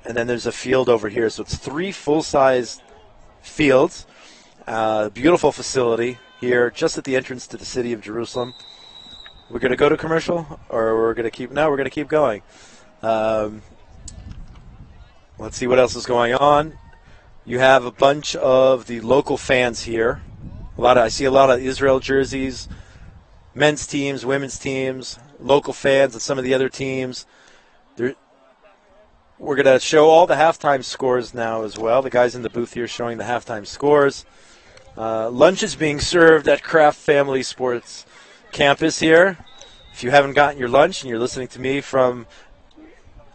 and then there's a field over here. So it's 3 full-size fields. Beautiful facility here just at the entrance to the city of Jerusalem. We're going to go to commercial, or we're going to keep? No, we're going to keep going. Let's see what else is going on. You have a bunch of the local fans here. I see a lot of Israel jerseys, men's teams, women's teams, local fans, and some of the other teams. We're going to show all the halftime scores now as well. The guys in the booth here showing the halftime scores. Lunch is being served at Kraft Family Sports Campus here. if you haven't gotten your lunch and you're listening to me from,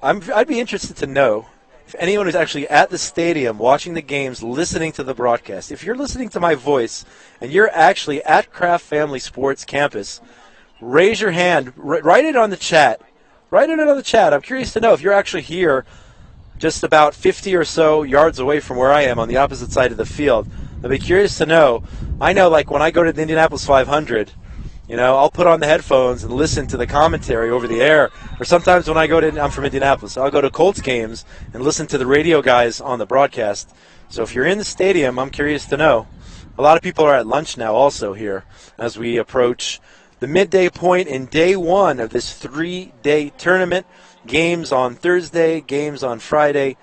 I'd be interested to know if anyone who's actually at the stadium watching the games, listening to the broadcast. If you're listening to my voice and you're actually at Kraft Family Sports Campus, raise your hand. Write it on the chat. Write it on the chat. I'm curious to know if you're actually here just about 50 or so yards away from where I am on the opposite side of the field. I'd be curious to know. I know, like, when I go to the Indianapolis 500, you know, I'll put on the headphones and listen to the commentary over the air. Or sometimes when I go to, I'm from Indianapolis, so I'll go to Colts games and listen to the radio guys on the broadcast. So if you're in the stadium, I'm curious to know. A lot of people are at lunch now also here as we approach the midday point in day one of this 3-day tournament. Games on Thursday, games on Friday,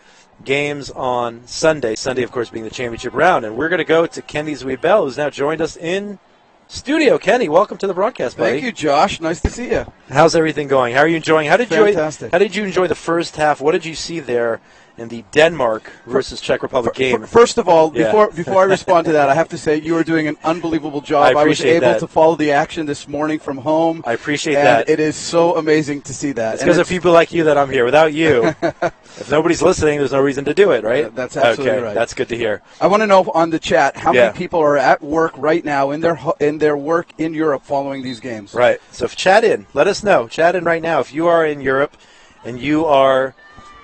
games on Sunday. Sunday, of course, being the championship round. And we're going to go to Kenny Zwiebel, who's now joined us in studio. Kenny, welcome to the broadcast, buddy. Thank you, Josh. Nice to see you. How's everything going? How are you enjoying? Fantastic. How did you enjoy the first half? What did you see there in the Denmark versus Czech Republic game? First of all, Yeah. before I respond to that, I have to say you are doing an unbelievable job. I was appreciate able that. to follow the action this morning from home. I appreciate and that. It is so amazing to see that. It's because of people like you that I'm here. Without you, if nobody's listening, there's no reason to do it, right? That's absolutely okay, right. That's good to hear. I want to know on the chat how Yeah. many people are at work right now in their work in Europe following these games. Right. So chat in. Let us know. Chat in right now. If you are in Europe and you are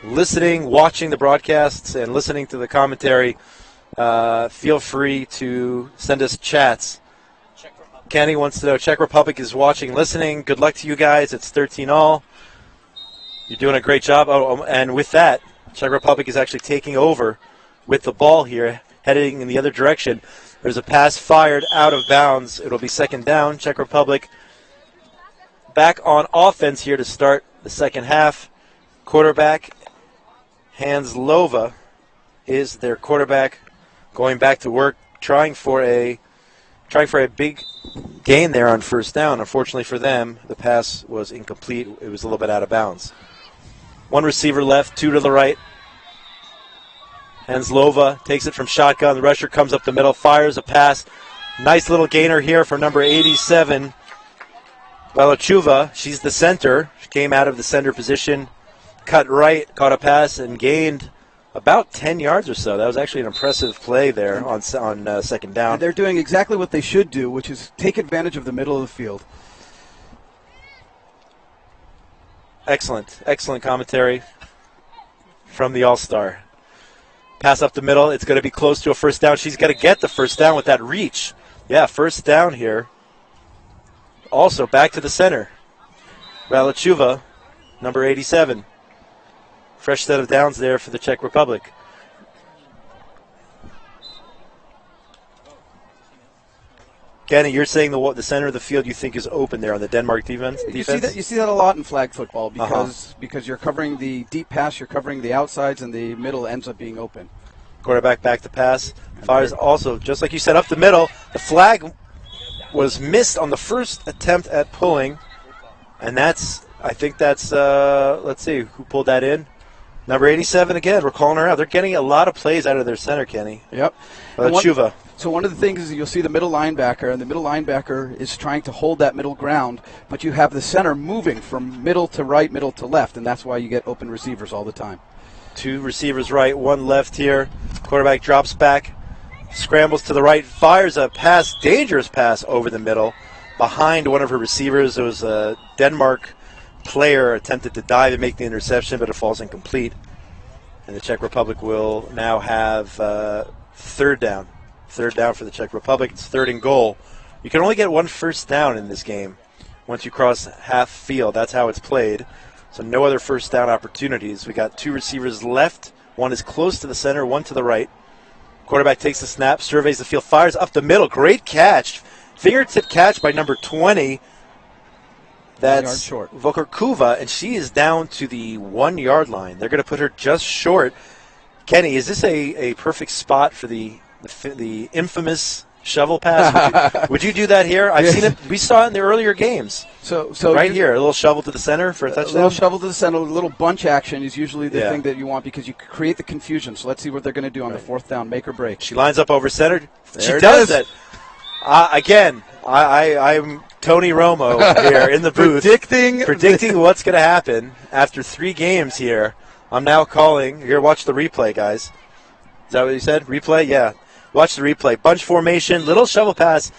listening, watching the broadcasts, and listening to the commentary, feel free to send us chats. Kenny wants to know, Czech Republic is watching, listening. Good luck to you guys. It's 13-all. You're doing a great job. Oh, and with that, Czech Republic is actually taking over with the ball here, heading in the other direction. There's a pass fired out of bounds. It'll be second down. Czech Republic back on offense here to start the second half. Quarterback Hans Lova is their quarterback, going back to work, trying for a big gain there on first down. Unfortunately for them, the pass was incomplete. It was a little bit out of bounds. One receiver left, two to the right. Hans Lova takes it from shotgun. The rusher comes up the middle, fires a pass. Nice little gainer here for number 87, Balachuva. She's the center. She came out of the center position, cut right, caught a pass, and gained about 10 yards or so. That was actually an impressive play there on second down. And they're doing exactly what they should do, which is take advantage of the middle of the field. Excellent commentary from the All-Star. Pass up the middle. It's going to be close to a first down. She's going to get the first down with that reach. Yeah, first down here. Also, back to the center. Balachuva, number 87. Fresh set of downs there for the Czech Republic. Kenny, you're saying the center of the field you think is open there on the Denmark defense? You see that a lot in flag football because you're covering the deep pass, you're covering the outsides, and the middle ends up being open. Quarterback back to pass. Fires also, just like you said, up the middle. The flag was missed on the first attempt at pulling, and let's see, who pulled that in? Number 87 again. We're calling her out. They're getting a lot of plays out of their center, Kenny. Yep. Chuva. So one of the things is you'll see the middle linebacker, and the middle linebacker is trying to hold that middle ground, but you have the center moving from middle to right, middle to left, and that's why you get open receivers all the time. Two receivers right, one left here. Quarterback drops back, scrambles to the right, fires a pass, dangerous pass over the middle, behind one of her receivers. It was a Denmark player attempted to dive and make the interception, but it falls incomplete. And the Czech Republic will now have third down. Third down for the Czech Republic. It's third and goal. You can only get one first down in this game once you cross half field. That's how it's played. So no other first down opportunities. We got two receivers left. One is close to the center, one to the right. Quarterback takes the snap, surveys the field, fires up the middle. Great catch. Fingertip catch by number 20. That's Vokarkuva, and she is down to the 1 yard line. They're going to put her just short. Kenny, is this a perfect spot for the infamous shovel pass? Would you do that here? I've seen it. We saw it in the earlier games. So right here, a little shovel to the center for a touchdown. A little shovel to the center, a little bunch action is usually the thing that you want because you create the confusion. So let's see what they're going to do on the fourth down, make or break. She lines up over center. There she it does is. it. Again, I'm Tony Romo here in the booth. Predicting what's going to happen after 3 games here. I'm now calling. Here, watch the replay, guys. Is that what you said? Replay? Yeah. Watch the replay. Bunch formation, little shovel pass.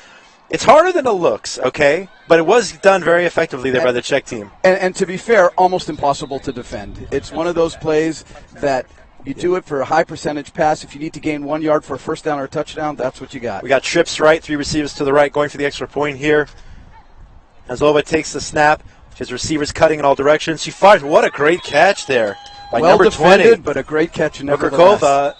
It's harder than it looks, okay? But it was done very effectively there by the Czech team. And to be fair, almost impossible to defend. It's one of those plays that you do it for a high percentage pass. If you need to gain 1 yard for a first down or a touchdown, that's what you got. We got trips right, 3 receivers to the right, going for the extra point here. Azova takes the snap. His receivers cutting in all directions. She fires. What a great catch there by well number defended, 20. But a great catch nevertheless. Okurkova,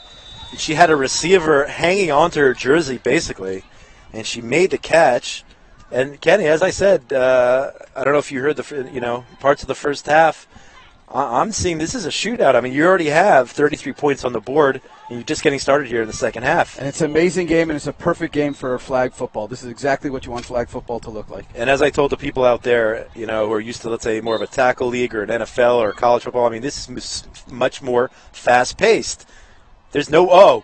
she had a receiver hanging onto her jersey, basically, and she made the catch. And Kenny, as I said, I don't know if you heard parts of the first half. I'm seeing this is a shootout. I mean, you already have 33 points on the board, and you're just getting started here in the second half. And it's an amazing game, and it's a perfect game for flag football. This is exactly what you want flag football to look like. And as I told the people out there, who are used to, let's say, more of a tackle league or an NFL or college football, I mean, this is much more fast-paced. There's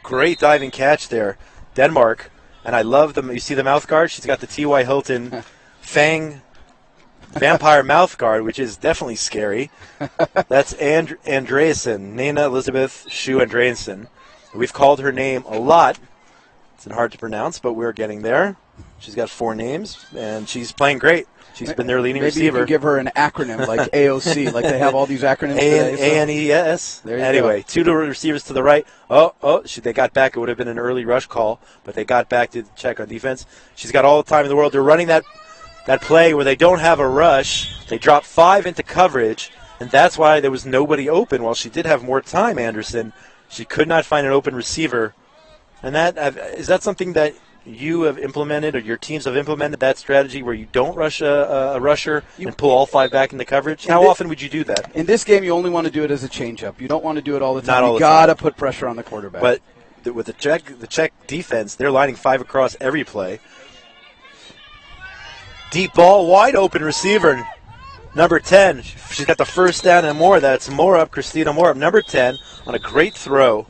great diving catch there. Denmark, and I love them. You see the mouth guard? She's got the T.Y. Hilton Fang vampire mouth guard, which is definitely scary. That's Andreasen, Nana Elizabeth Shu Andreasen. We've called her name a lot. It's hard to pronounce, but we're getting there. She's got 4 names, and she's playing great. She's been their leading receiver. Maybe you can give her an acronym like AOC, like they have all these acronyms today. ANES. There you anyway, go. 2 receivers to the right. They got back. It would have been an early rush call, but they got back to check on defense. She's got all the time in the world. They're running that play where they don't have a rush. They drop 5 into coverage, and that's why there was nobody open. While she did have more time, Anderson, she could not find an open receiver. And is that something that you have implemented or your teams have implemented, that strategy where you don't rush a rusher and pull all 5 back into coverage? How often would you do that? In this game, you only want to do it as a change-up. You don't want to do it all the time. Not all you the time. got to put pressure on the quarterback. But with the Czech defense, they're lining 5 across every play. Deep ball, wide open receiver. Number 10, she's got the first down and more. That's Christina Morup, number 10, on a great throw.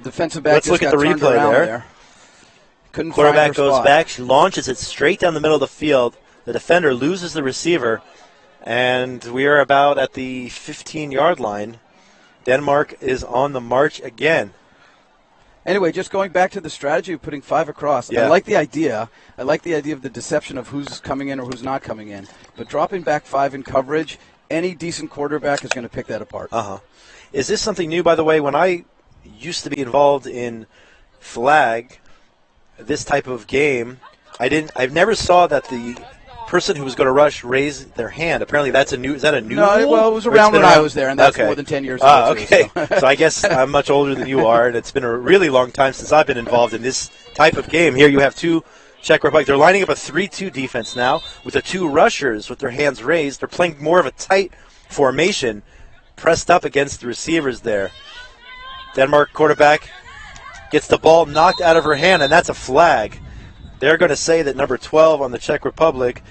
Defensive back. Let's look at the replay there. Quarterback goes back. She launches it straight down the middle of the field. The defender loses the receiver, and we are about at the 15-yard line. Denmark is on the march again. Anyway, just going back to the strategy of putting 5 across, yeah. I like the idea. I like the idea of the deception of who's coming in or who's not coming in. But dropping back 5 in coverage, any decent quarterback is going to pick that apart. Is this something new, by the way? When I used to be involved in flag, this type of game, I never saw that the person who was going to rush raise their hand. Apparently, is that a new rule? Well, it was around when I was there, and that's more than 10 years ago. Okay. So I guess I'm much older than you are, and it's been a really long time since I've been involved in this type of game. Here you have 2 Czech Republic. They're lining up a 3-2 defense now with the 2 rushers with their hands raised. They're playing more of a tight formation, pressed up against the receivers there. Denmark quarterback gets the ball knocked out of her hand, and that's a flag. They're going to say that number 12 on the Czech Republic,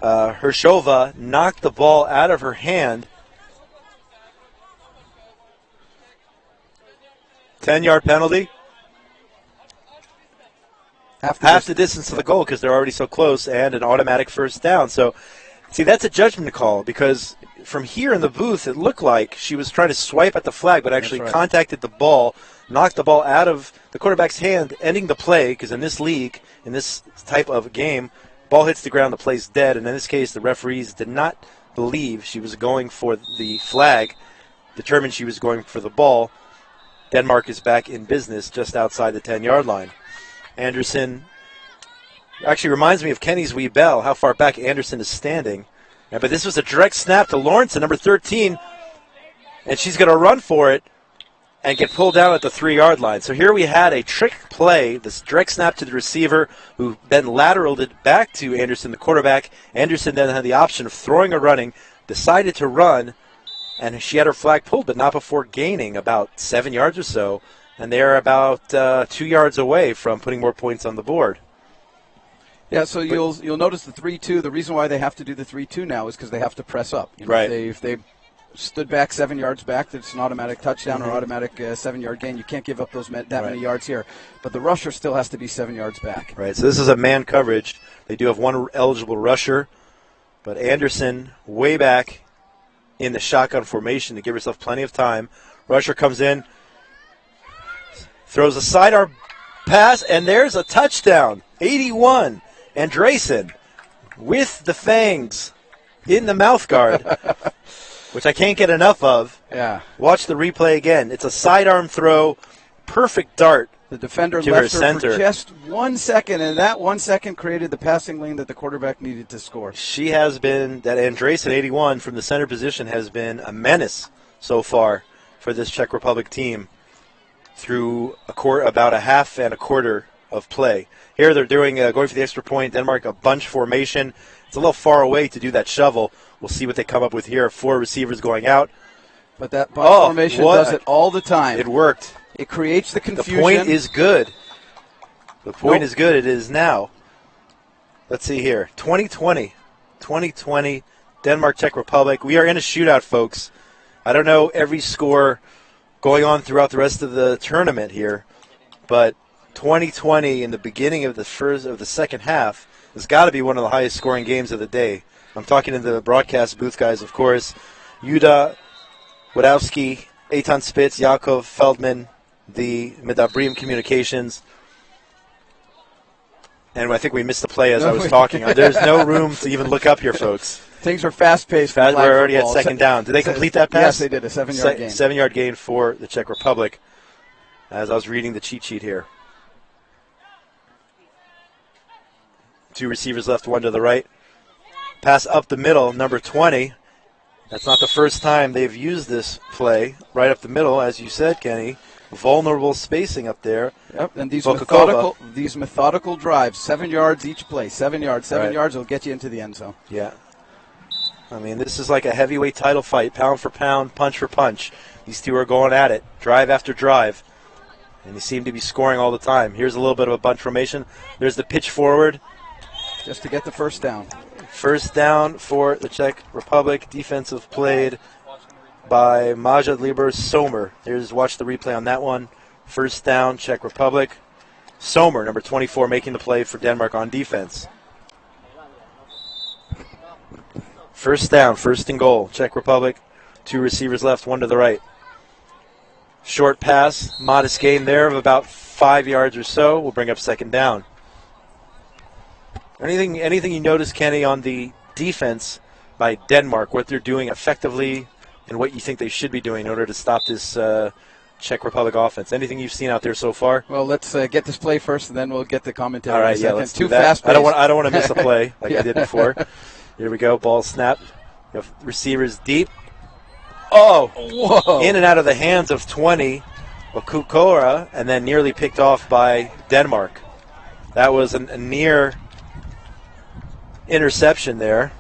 Hershova, knocked the ball out of her hand. 10-yard penalty. Half the distance to the goal because they're already so close, and an automatic first down. So, see, that's a judgment call because from here in the booth, it looked like she was trying to swipe at the flag, but actually contacted the ball, knocked the ball out of the quarterback's hand, ending the play, because in this league, in this type of game, ball hits the ground, the play's dead, and in this case, the referees did not believe she was going for the flag, determined she was going for the ball. Denmark is back in business just outside the 10-yard line. Anderson actually reminds me of Kenny's wee bell, how far back Anderson is standing. Yeah, but this was a direct snap to Lawrence, number 13, and she's going to run for it and get pulled down at the 3-yard line. So here we had a trick play, this direct snap to the receiver, who then lateraled it back to Anderson, the quarterback. Anderson then had the option of throwing or running, decided to run, and she had her flag pulled, but not before gaining about 7 yards or so, and they're about 2 yards away from putting more points on the board. Yeah, so you'll notice the 3-2. The reason why they have to do the 3-2 now is because they have to press up. Right. If they stood back 7 yards back. That's an automatic touchdown or automatic 7-yard gain. You can't give up that many yards here. But the rusher still has to be 7 yards back. Right, so this is a man coverage. They do have one eligible rusher, but Anderson way back in the shotgun formation to give herself plenty of time. Rusher comes in, throws a sidearm pass, and there's a touchdown. 81, Andresen with the fangs in the mouth guard, which I can't get enough of. Yeah. Watch the replay again. It's a sidearm throw, perfect dart. The defender to left her her center. for just 1 second, and that 1 second created the passing lane that the quarterback needed to score. She has been, that Andresen 81 from the center position has been a menace so far for this Czech Republic team through about a half and a quarter of play. Here they're doing going for the extra point. Denmark, a bunch formation. It's a little far away to do that shovel. We'll see what they come up with here. 4 receivers going out. But that bunch formation does it all the time. It worked. It creates the confusion. The point is good. The point is good. It is now. Let's see here. 2020, Denmark, Czech Republic. We are in a shootout, folks. I don't know every score going on throughout the rest of the tournament here, but 2020 in the beginning of the second half has got to be one of the highest scoring games of the day. I'm talking to the broadcast booth guys, of course. Yuda, Wadowski, Eitan Spitz, Yakov Feldman, the Medabrim Communications. And I think we missed the play as I was talking. There's no room to even look up here, folks. Things are fast-paced. We're already at second down. Did they complete that pass? Yes, they did. A 7-yard gain. 7-yard gain for the Czech Republic, as I was reading the cheat sheet here. 2 receivers left, 1 to the right. Pass up the middle, number 20. That's not the first time they've used this play. Right up the middle, as you said, Kenny. Vulnerable spacing up there. Yep, and these Volkova. methodical drives, 7 yards each play. 7 yards. 7 yards will get you into the end zone. Yeah. I mean, this is like a heavyweight title fight, pound for pound, punch for punch. These two are going at it, drive after drive. And they seem to be scoring all the time. Here's a little bit of a bunch formation. There's the pitch forward. Just to get the first down. First down for the Czech Republic. Defensive played by Maja Lieber Sommer. Watch the replay on that one. First down, Czech Republic. Sommer, number 24, making the play for Denmark on defense. First down, first and goal. Czech Republic, 2 receivers left, 1 to the right. Short pass, modest gain there of about 5 yards or so. We'll bring up second down. Anything you notice, Kenny, on the defense by Denmark, what they're doing effectively and what you think they should be doing in order to stop this Czech Republic offense? Anything you've seen out there so far? Well, let's get this play first, and then we'll get the commentary. All right, in a second. let's Too do that. fast. I don't want to miss a play like I did before. Here we go. Ball snap. Receivers deep. Oh! Whoa! In and out of the hands of 20, Okukora, and then nearly picked off by Denmark. That was a near interception there.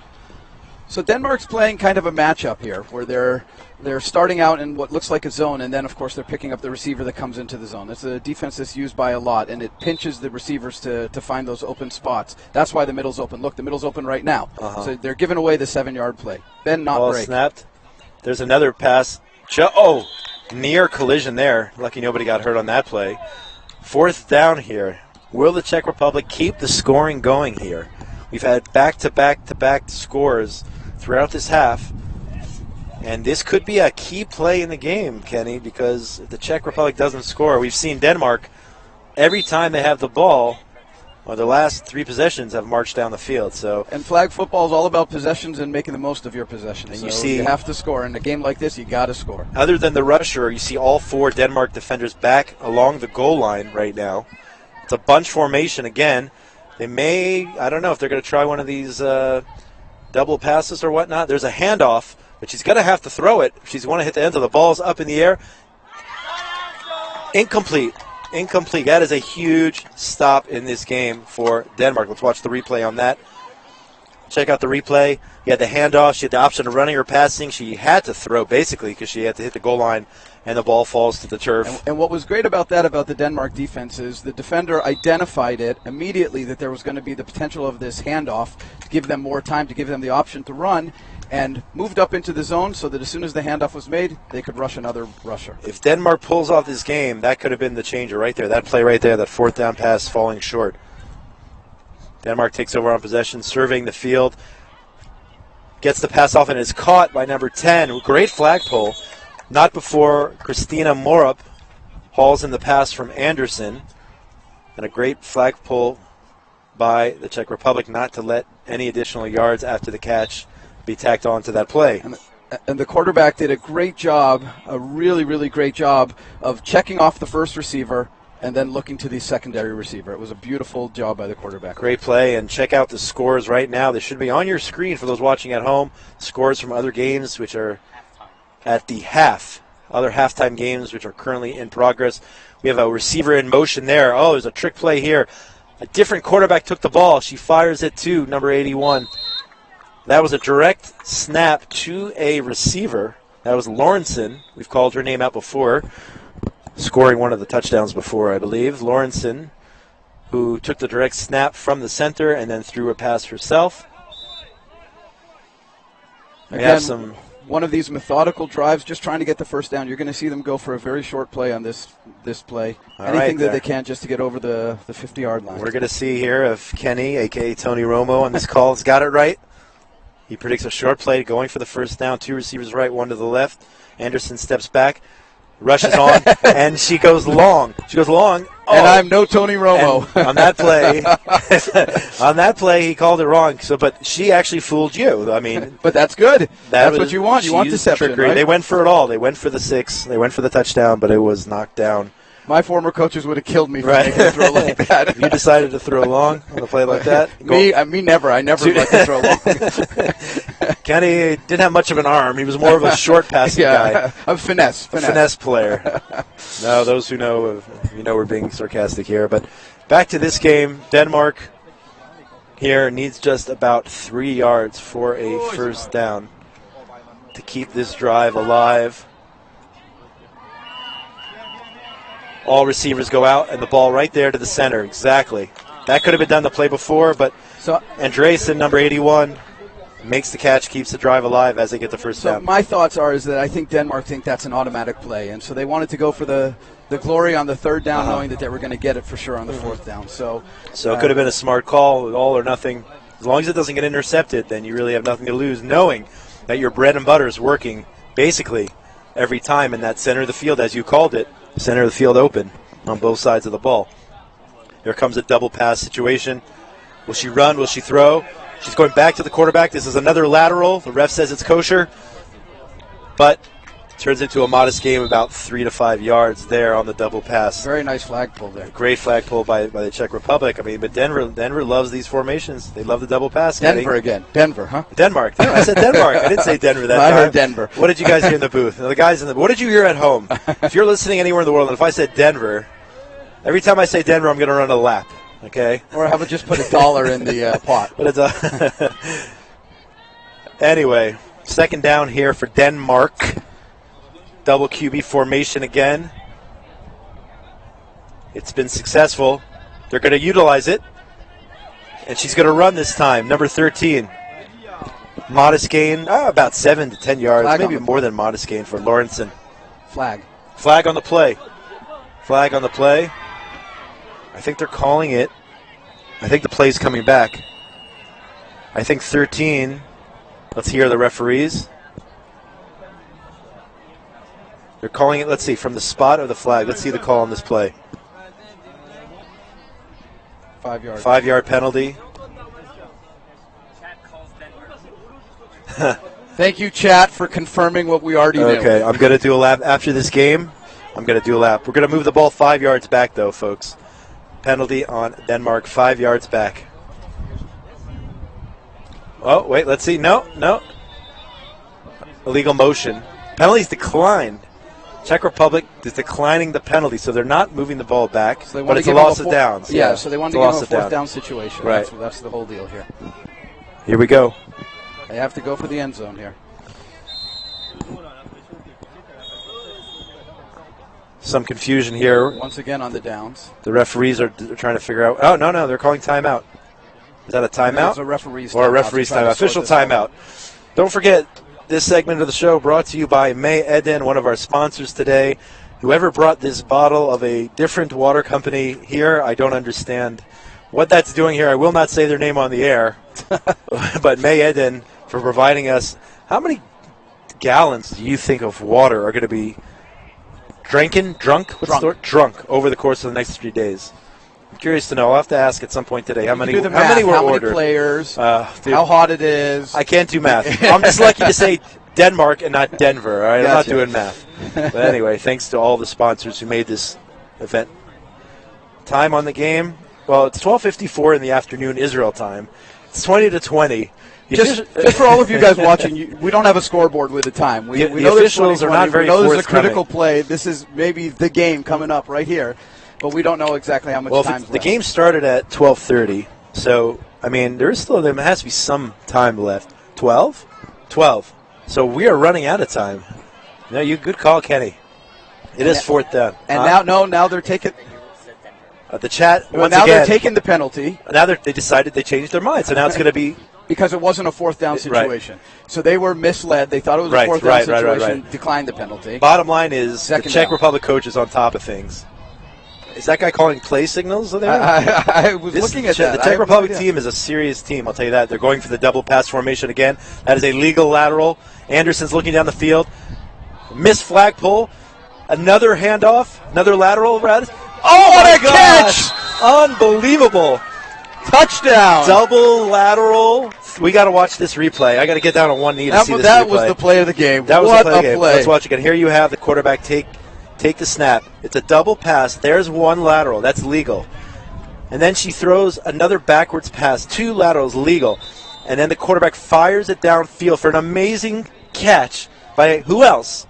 So Denmark's playing kind of a matchup here, where they're starting out in what looks like a zone, and then, of course, they're picking up the receiver that comes into the zone. It's a defense that's used by a lot, and it pinches the receivers to find those open spots. That's why the middle's open. Look, the middle's open right now. So they're giving away the 7-yard play. Ben, not Ball break. Snapped. There's another pass. Near collision there. Lucky nobody got hurt on that play. Fourth down here. Will the Czech Republic keep the scoring going here? We've had back-to-back scores throughout this half. And this could be a key play in the game, Kenny, because if the Czech Republic doesn't score, we've seen Denmark, every time they have the ball, the last 3 possessions have marched down the field. And flag football is all about possessions and making the most of your possessions. And you have to score. In a game like this, you got to score. Other than the rusher, you see all 4 Denmark defenders back along the goal line right now. It's a bunch formation again. They may, I don't know if they're going to try one of these double passes or whatnot. There's a handoff, but she's going to have to throw it. She's going to hit the end of the ball's up in the air. Incomplete. That is a huge stop in this game for Denmark. Let's watch the replay on that. Check out the replay. You had the handoff. She had the option of running or passing. She had to throw, basically, because she had to hit the goal line, and the ball falls to the turf. And what was great about the Denmark defense is the defender identified it immediately that there was going to be the potential of this handoff to give them more time, to give them the option to run. and moved up into the zone so that as soon as the handoff was made, they could rush another rusher. If Denmark pulls off this game, that could have been the changer right there. That play right there, that fourth down pass falling short. Denmark takes over on possession, surveying the field. Gets the pass off and is caught by number 10. Great flagpole. Not before Christina Morup hauls in the pass from Anderson. And a great flagpole by the Czech Republic not to let any additional yards after the catch be tacked on to that play. And the quarterback did a great job, a really, really great job of checking off the first receiver and then looking to the secondary receiver. It was a beautiful job by the quarterback. Great play, and check out the scores right now. They should be on your screen for those watching at home. Scores from other games which are at the half. Other halftime games which are currently in progress. We have a receiver in motion there. Oh, there's a trick play here. A different quarterback took the ball. She fires it to number 81. That was a direct snap to a receiver. That was Lawrenson. We've called her name out before, scoring one of the touchdowns before, I believe. Lawrenson, who took the direct snap from the center and then threw a pass herself. We have some... One of these methodical drives, just trying to get the first down. You're going to see them go for a very short play on this play. Anything that they can just to get over the 50-yard line. We're going to see here if Kenny, a.k.a. Tony Romo, on this call has got it right. He predicts a short play going for the first down. 2 receivers right, 1 to the left. Anderson steps back, rushes on, and she goes long. She goes long. Oh. And I'm no Tony Romo. On that play, he called it wrong. So, but she actually fooled you. I mean, but that's good. That's what you want. You want deception, right? They went for it all. They went for the 6. They went for the touchdown, but it was knocked down. My former coaches would have killed me for making a throw like that. You decided to throw long on a play like that? Me never. I never like to throw long. Kenny didn't have much of an arm. He was more of a short passing guy. A finesse player. No, those who know, we're being sarcastic here. But back to this game, Denmark here needs just about 3 yards for a first down to keep this drive alive. All receivers go out, and the ball right there to the center. Exactly. That could have been done the play before, but Andreasen, number 81, makes the catch, keeps the drive alive as they get the first down. My thoughts are that I think Denmark think that's an automatic play, and so they wanted to go for the glory on the third down, knowing that they were going to get it for sure on the fourth down. So it could have been a smart call, all or nothing. As long as it doesn't get intercepted, then you really have nothing to lose, knowing that your bread and butter is working basically every time in that center of the field, as you called it. Center of the field open on both sides of the ball. Here comes a double pass situation. Will she run? Will she throw? She's going back to the quarterback. This is another lateral. The ref says it's kosher. But turns into a modest game, about 3 to 5 yards there on the double pass. Very nice flag pull there. Great flag pull by the Czech Republic. I mean, but Denver loves these formations. They love the double pass. Denver, huh? Denmark. No, I said Denmark. I didn't say Denver that time. I heard Denver. What did you guys hear in the booth? The guys what did you hear at home? If you're listening anywhere in the world, and if I said Denver, every time I say Denver, I'm going to run a lap. Okay? Or how about just put $1 in the pot? Anyway, second down here for Denmark. Double QB formation again. It's been successful. They're going to utilize it. And she's going to run this time. Number 13. Modest gain, about 7 to 10 yards. Flag maybe more than modest gain for Lawrenson. Flag on the play. Flag on the play. I think they're calling it. I think the play's coming back. I think 13. Let's hear the referees. They're calling it, let's see, from the spot or the flag. Let's see the call on this play. 5 yards. 5-yard penalty. Thank you, chat, for confirming what we already knew. Okay, I'm going to do a lap after this game. I'm going to do a lap. We're going to move the ball 5 yards back, though, folks. Penalty on Denmark, 5 yards back. Oh, wait, let's see. No. Illegal motion. Penalties declined. Czech Republic is declining the penalty, so they're not moving the ball back, so but it's a loss of downs. Yeah, so they want to give them a fourth down situation. Right. That's the whole deal here. Here we go. They have to go for the end zone here. Some confusion here. Once again on the downs. The referees are trying to figure out. Oh, no, they're calling timeout. Is that a timeout? It's a referee's timeout. Or a referee's timeout. Official timeout. Don't forget, this segment of the show brought to you by May Eden, one of our sponsors today. Whoever brought this bottle of a different water company here, I don't understand what that's doing here. I will not say their name on the air, but May Eden for providing us. How many gallons do you think of water are going to be drunk over the course of the next 3 days? I'm curious to know. I'll have to ask at some point today how many were ordered. Players, how hot it is. I can't do math. I'm just lucky to say Denmark and not Denver. All right, I'm not doing math. But anyway, thanks to all the sponsors who made this event. Time on the game. Well, it's 12:54 in the afternoon, Israel time. It's 20-20. Just for all of you guys watching, we don't have a scoreboard with the time. We know the officials are not very forthcoming. We know there's a critical play. This is maybe the game coming up right here, but we don't know exactly how much time left. The game started at 12:30, so, I mean, there has to be some time left. 12? 12. So we are running out of time. No, good call, Kenny. It is fourth down. And now they're taking... the chat, they're taking the penalty. Now they decided they changed their mind, so now it's going to be... Because it wasn't a fourth down situation. Right. So they were misled. They thought it was a fourth down situation, declined the penalty. Bottom line is the Czech Republic coach is on top of things. Is that guy calling play signals there? I was looking at that. The Czech Republic team is a serious team, I'll tell you that. They're going for the double pass formation again. That is a legal lateral. Anderson's looking down the field. Missed flagpole. Another handoff. Another lateral. Oh, what a catch! Unbelievable. Touchdown. Double lateral. We got to watch this replay. I got to get down on one knee to see this replay. That was the play of the game. That was the play of the game. Let's watch again. Here you have the quarterback take the snap. It's a double pass. There's one lateral. That's legal. And then she throws another backwards pass. Two laterals, legal. And then the quarterback fires it downfield for an amazing catch by who else?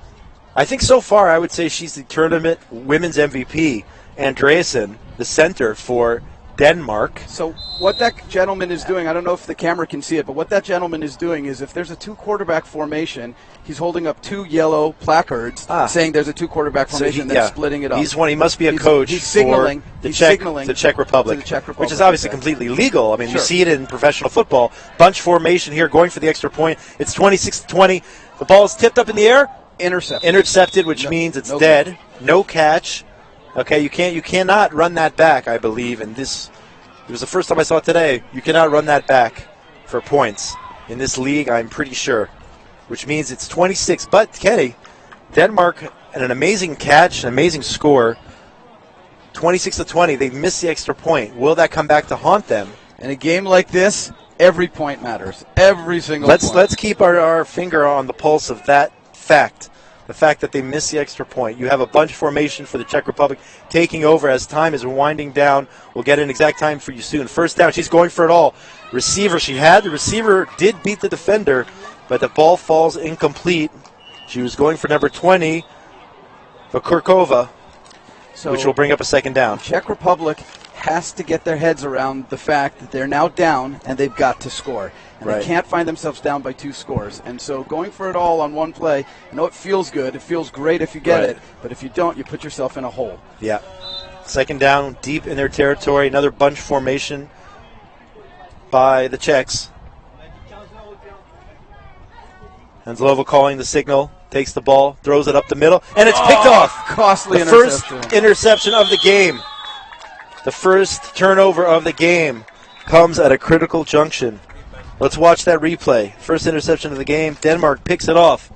I think so far I would say she's the tournament women's MVP, Andreasen, the center for Denmark. So what that gentleman is doing, I don't know if the camera can see it, but what that gentleman is doing is if there's a two-quarterback formation, he's holding up two yellow placards saying there's a two-quarterback formation, then splitting it up. He must be a coach signaling, for the Czech Republic, which is obviously completely legal. I mean, you see it in professional football. Bunch formation here, going for the extra point. It's 26-20. The ball is tipped up in the air. Intercepted, which means it's dead. No catch. Okay, you cannot run that back, I believe, and it was the first time I saw it today. You cannot run that back for points in this league, I'm pretty sure, which means it's 26. But, Kenny, Denmark, and an amazing catch, an amazing score, 26-20. They missed the extra point. Will that come back to haunt them? In a game like this, every point matters. Every single point. Let's keep our finger on the pulse of that fact. The fact that they missed the extra point. You have a bunch formation for the Czech Republic taking over as time is winding down. We'll get an exact time for you soon. First down, she's going for it all. Receiver, the receiver did beat the defender, but the ball falls incomplete. She was going for number 20, Vakurkova, which will bring up a second down. Czech Republic has to get their heads around the fact that they're now down and they've got to score. And they can't find themselves down by 2 scores. And so going for it all on one play, I know it feels good. It feels great if you get it. But if you don't, you put yourself in a hole. Yeah. Second down, deep in their territory. Another bunch formation by the Czechs. Hanzlova calling the signal. Takes the ball, throws it up the middle, and it's picked off. Costly interception. First interception of the game. The first turnover of the game comes at a critical junction. Let's watch that replay. First interception of the game. Denmark picks it off.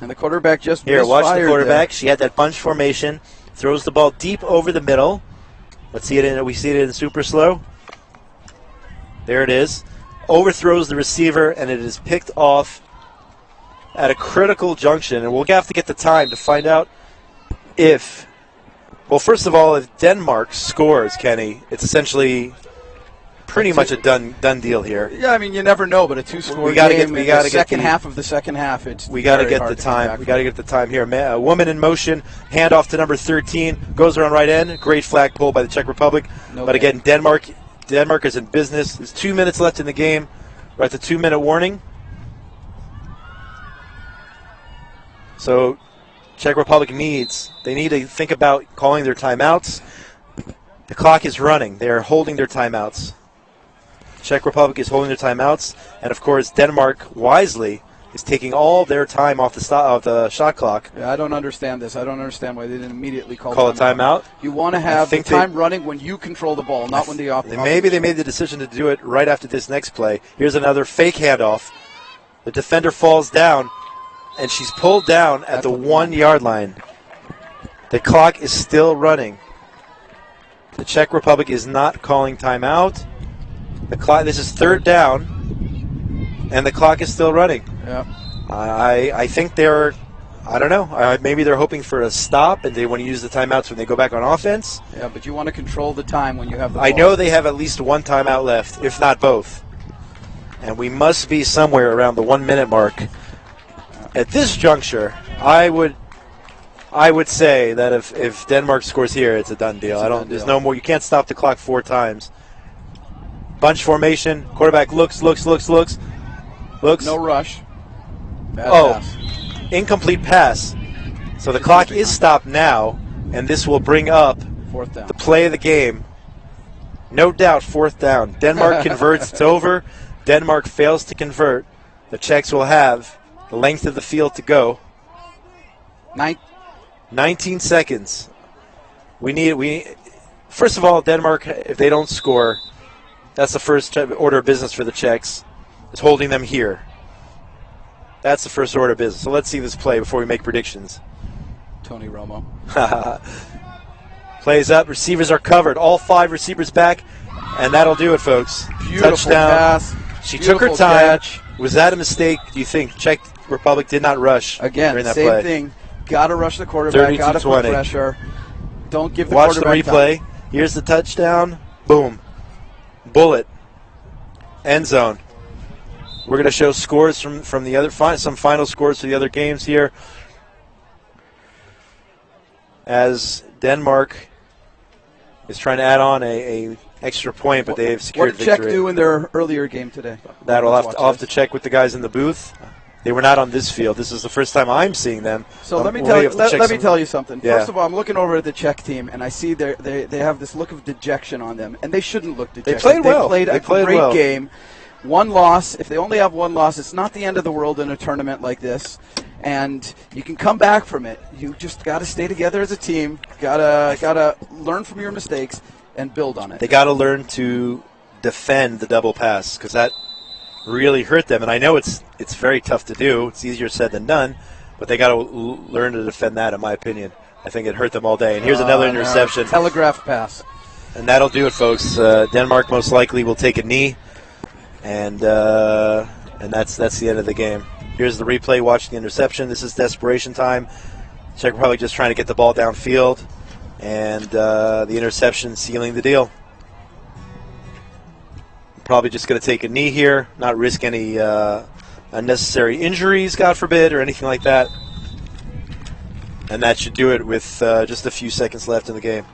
And the quarterback just misfired. Here, watch the quarterback. She had that bunch formation. Throws the ball deep over the middle. Let's see it we see it in super slow. There it is. Overthrows the receiver, and it is picked off at a critical junction. And we'll have to get the time to find out if... Well, first of all, if Denmark scores, Kenny, it's essentially... pretty much a done deal here. Yeah, I mean, you never know, but a 2-score game, we got to get the half of the second half. We got to get the time. We got to get the time here. A woman in motion, handoff to number 13, goes around right end. Great flag pull by the Czech Republic. But again, Denmark is in business. There's 2 minutes left in the game. We're at the 2-minute warning. So, Czech Republic they need to think about calling their timeouts. The clock is running. They are holding their timeouts. Czech Republic is holding their timeouts, and of course Denmark wisely is taking all their time off the shot clock. Yeah, I don't understand this. I don't understand why they didn't immediately call a timeout. You want to have the time running when you control the ball, not when the opposite. Maybe they made the decision to do it right after this next play. Here's another fake handoff. The defender falls down, and she's pulled down at the 1 yard line. The clock is still running. The Czech Republic is not calling timeout. This is third down, and the clock is still running. Yeah. I think they're, I don't know, maybe they're hoping for a stop, and they want to use the timeouts when they go back on offense. Yeah, but you want to control the time when you have the ball. I know they have at least one timeout left, if not both. And we must be somewhere around the 1 minute mark. At this juncture, I would say that if Denmark scores here, it's a done deal. There's no more. You can't stop the clock 4 times. Bunch formation. Quarterback looks. No rush. Bad pass. Incomplete pass. So the clock is stopped now, and this will bring up fourth down. The play of the game. No doubt, fourth down. Denmark converts. It's over. Denmark fails to convert. The Czechs will have the length of the field to go. 19 seconds. First of all, Denmark, if they don't score, that's the first order of business for the Czechs. Is holding them here. That's the first order of business. So let's see this play before we make predictions. Tony Romo. Plays up. Receivers are covered. All 5 receivers back. And that'll do it, folks. Beautiful touchdown. Pass. She took her time. Catch. Was that a mistake, do you think? Czech Republic did not rush during that same play. Thing. Got to rush the quarterback. Got to put pressure. Don't give the quarterback Watch the replay. time. Here's the touchdown. Boom. Bullet. End zone. We're going to show scores from the other some final scores for the other games here. As Denmark is trying to add on a extra point, but they've secured victory. What did Czech do in their earlier game today? I'll have to check with the guys in the booth. They were not on this field. This is the first time I'm seeing them. So let me tell you something. Yeah. First of all, I'm looking over at the Czech team, and I see they have this look of dejection on them, and they shouldn't look dejected. They played well. They played a great game. One loss. If they only have one loss, it's not the end of the world in a tournament like this, and you can come back from it. You just got to stay together as a team. Gotta learn from your mistakes and build on it. They got to learn to defend the double pass because that really hurt them. And I know it's very tough to do. It's easier said than done, but they got to learn to defend that, in my opinion. I think it hurt them all day. And here's another interception. Telegraph pass. And that'll do it, folks. Denmark most likely will take a knee, and that's the end of the game. Here's the replay. Watch the interception. This is desperation time. Czech Republic just trying to get the ball downfield, and the interception sealing the deal. Probably just going to take a knee here, not risk any unnecessary injuries, God forbid, or anything like that. And that should do it with just a few seconds left in the game.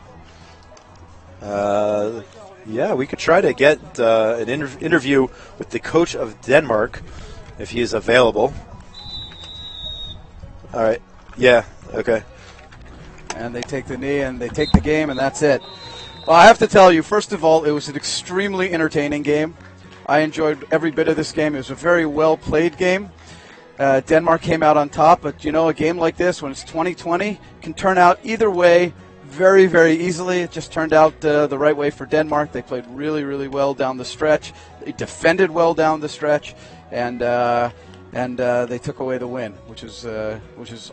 Yeah, we could try to get an interview with the coach of Denmark if he is available. All right. Yeah, okay. And they take the knee and they take the game, and that's it. Well, I have to tell you, first of all, it was an extremely entertaining game. I enjoyed every bit of this game. It was a very well-played game. Denmark came out on top, but, a game like this, when it's 2020, can turn out either way very, very easily. It just turned out the right way for Denmark. They played really, really well down the stretch. They defended well down the stretch, and they took away the win, which is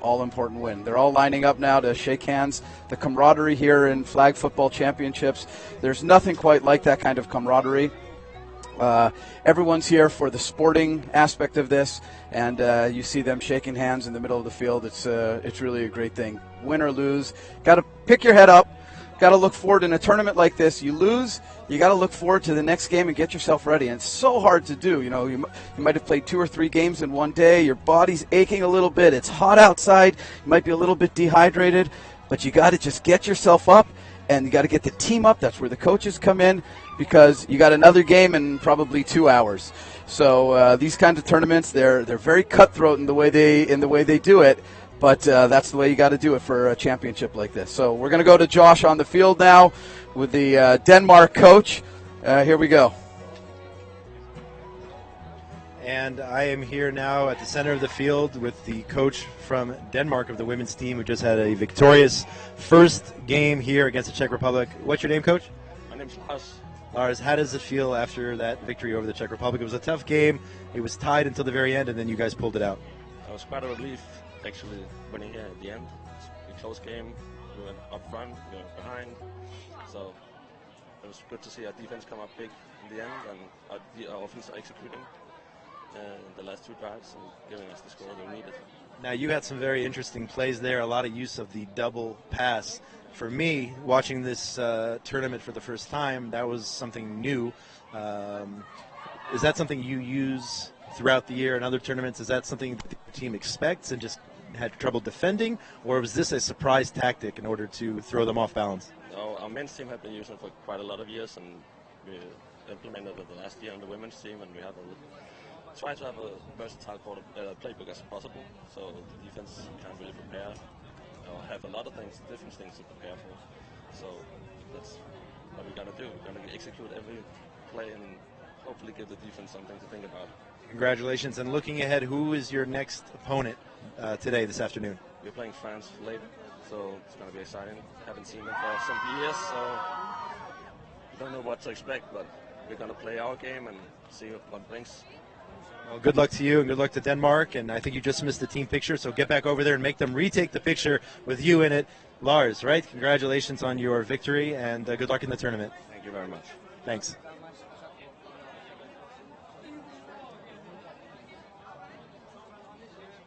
all-important win. They're all lining up now to shake hands. The camaraderie here in flag football championships, there's nothing quite like that kind of camaraderie. Everyone's here for the sporting aspect of this, and you see them shaking hands in the middle of the field. It's really a great thing. Win or lose, got to pick your head up. Got to look forward in a tournament like this. You lose, you got to look forward to the next game and get yourself ready. And it's so hard to do. You might have played 2 or 3 games in one day. Your body's aching a little bit. It's hot outside. You might be a little bit dehydrated, but you got to just get yourself up, and you got to get the team up. That's where the coaches come in, because you got another game in probably 2 hours. So these kinds of tournaments, they're very cutthroat in the way they do it. But that's the way you got to do it for a championship like this. So we're going to go to Josh on the field now with the Denmark coach. Here we go. And I am here now at the center of the field with the coach from Denmark of the women's team who just had a victorious first game here against the Czech Republic. What's your name, Coach? My name's Lars. Lars, how does it feel after that victory over the Czech Republic? It was a tough game. It was tied until the very end, and then you guys pulled it out. It was quite a relief, actually, winning here at the end. It's a close game. We went up front, we went behind. So it was good to see our defense come up big in the end, and our offense executing the last two drives and giving us the score we needed. Now, you had some very interesting plays there, a lot of use of the double pass. For me, watching this tournament for the first time, that was something new. Is that something you use throughout the year in other tournaments? Is that something that the team expects and just had trouble defending? Or was this a surprise tactic in order to throw them off balance? No, our men's team have been using it for quite a lot of years, and we implemented it the last year on the women's team, and we have try to have a versatile playbook as possible, so the defense can really prepare or have a lot of things, different things to prepare for. So that's what we're going to do. We're going to execute every play and hopefully give the defense something to think about. Congratulations. And looking ahead, who is your next opponent today, this afternoon? We're playing France later, so it's going to be exciting. Haven't seen them for some years, so we don't know what to expect, but we're going to play our game and see what brings. Well, good luck to you and good luck to Denmark. And I think you just missed the team picture, so get back over there and make them retake the picture with you in it. Lars, right? Congratulations on your victory and good luck in the tournament. Thank you very much. Thanks.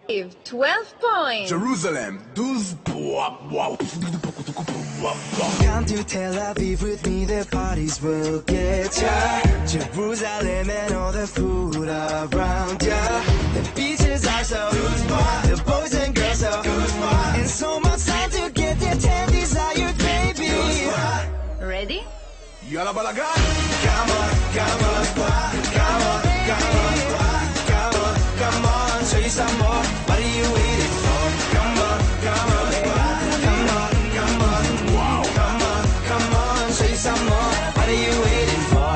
Steve, 12 points. Jerusalem, 12 Come to Tel Aviv with me, the parties will get ya. Jerusalem and all the food around ya. The beaches are so good, the boys and girls so good, and so much time to get their 10 desired babies. Ready? Yalla balagan. Come on, come on, come on, come on, come on, come on, show you some more. What are you waiting for? Come on, come on, come on, come on, wow. Come on, come on, show you some more. What are you waiting for?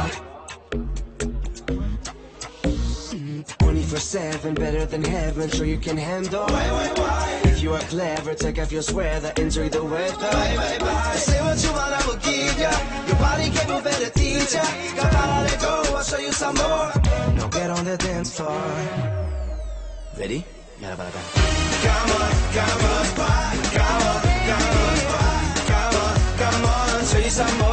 24/7, better than heaven, sure you can handle. Why? If you are clever, take off your sweater, enjoy the weather. Bye. Say what you want, I will give ya. Your body capable, better teach ya. Come on, let go, I'll show you some more. Now get on the dance floor. Ready? Yalla balagan. Come on, come on, come on, come on, come on, come on, show you some more.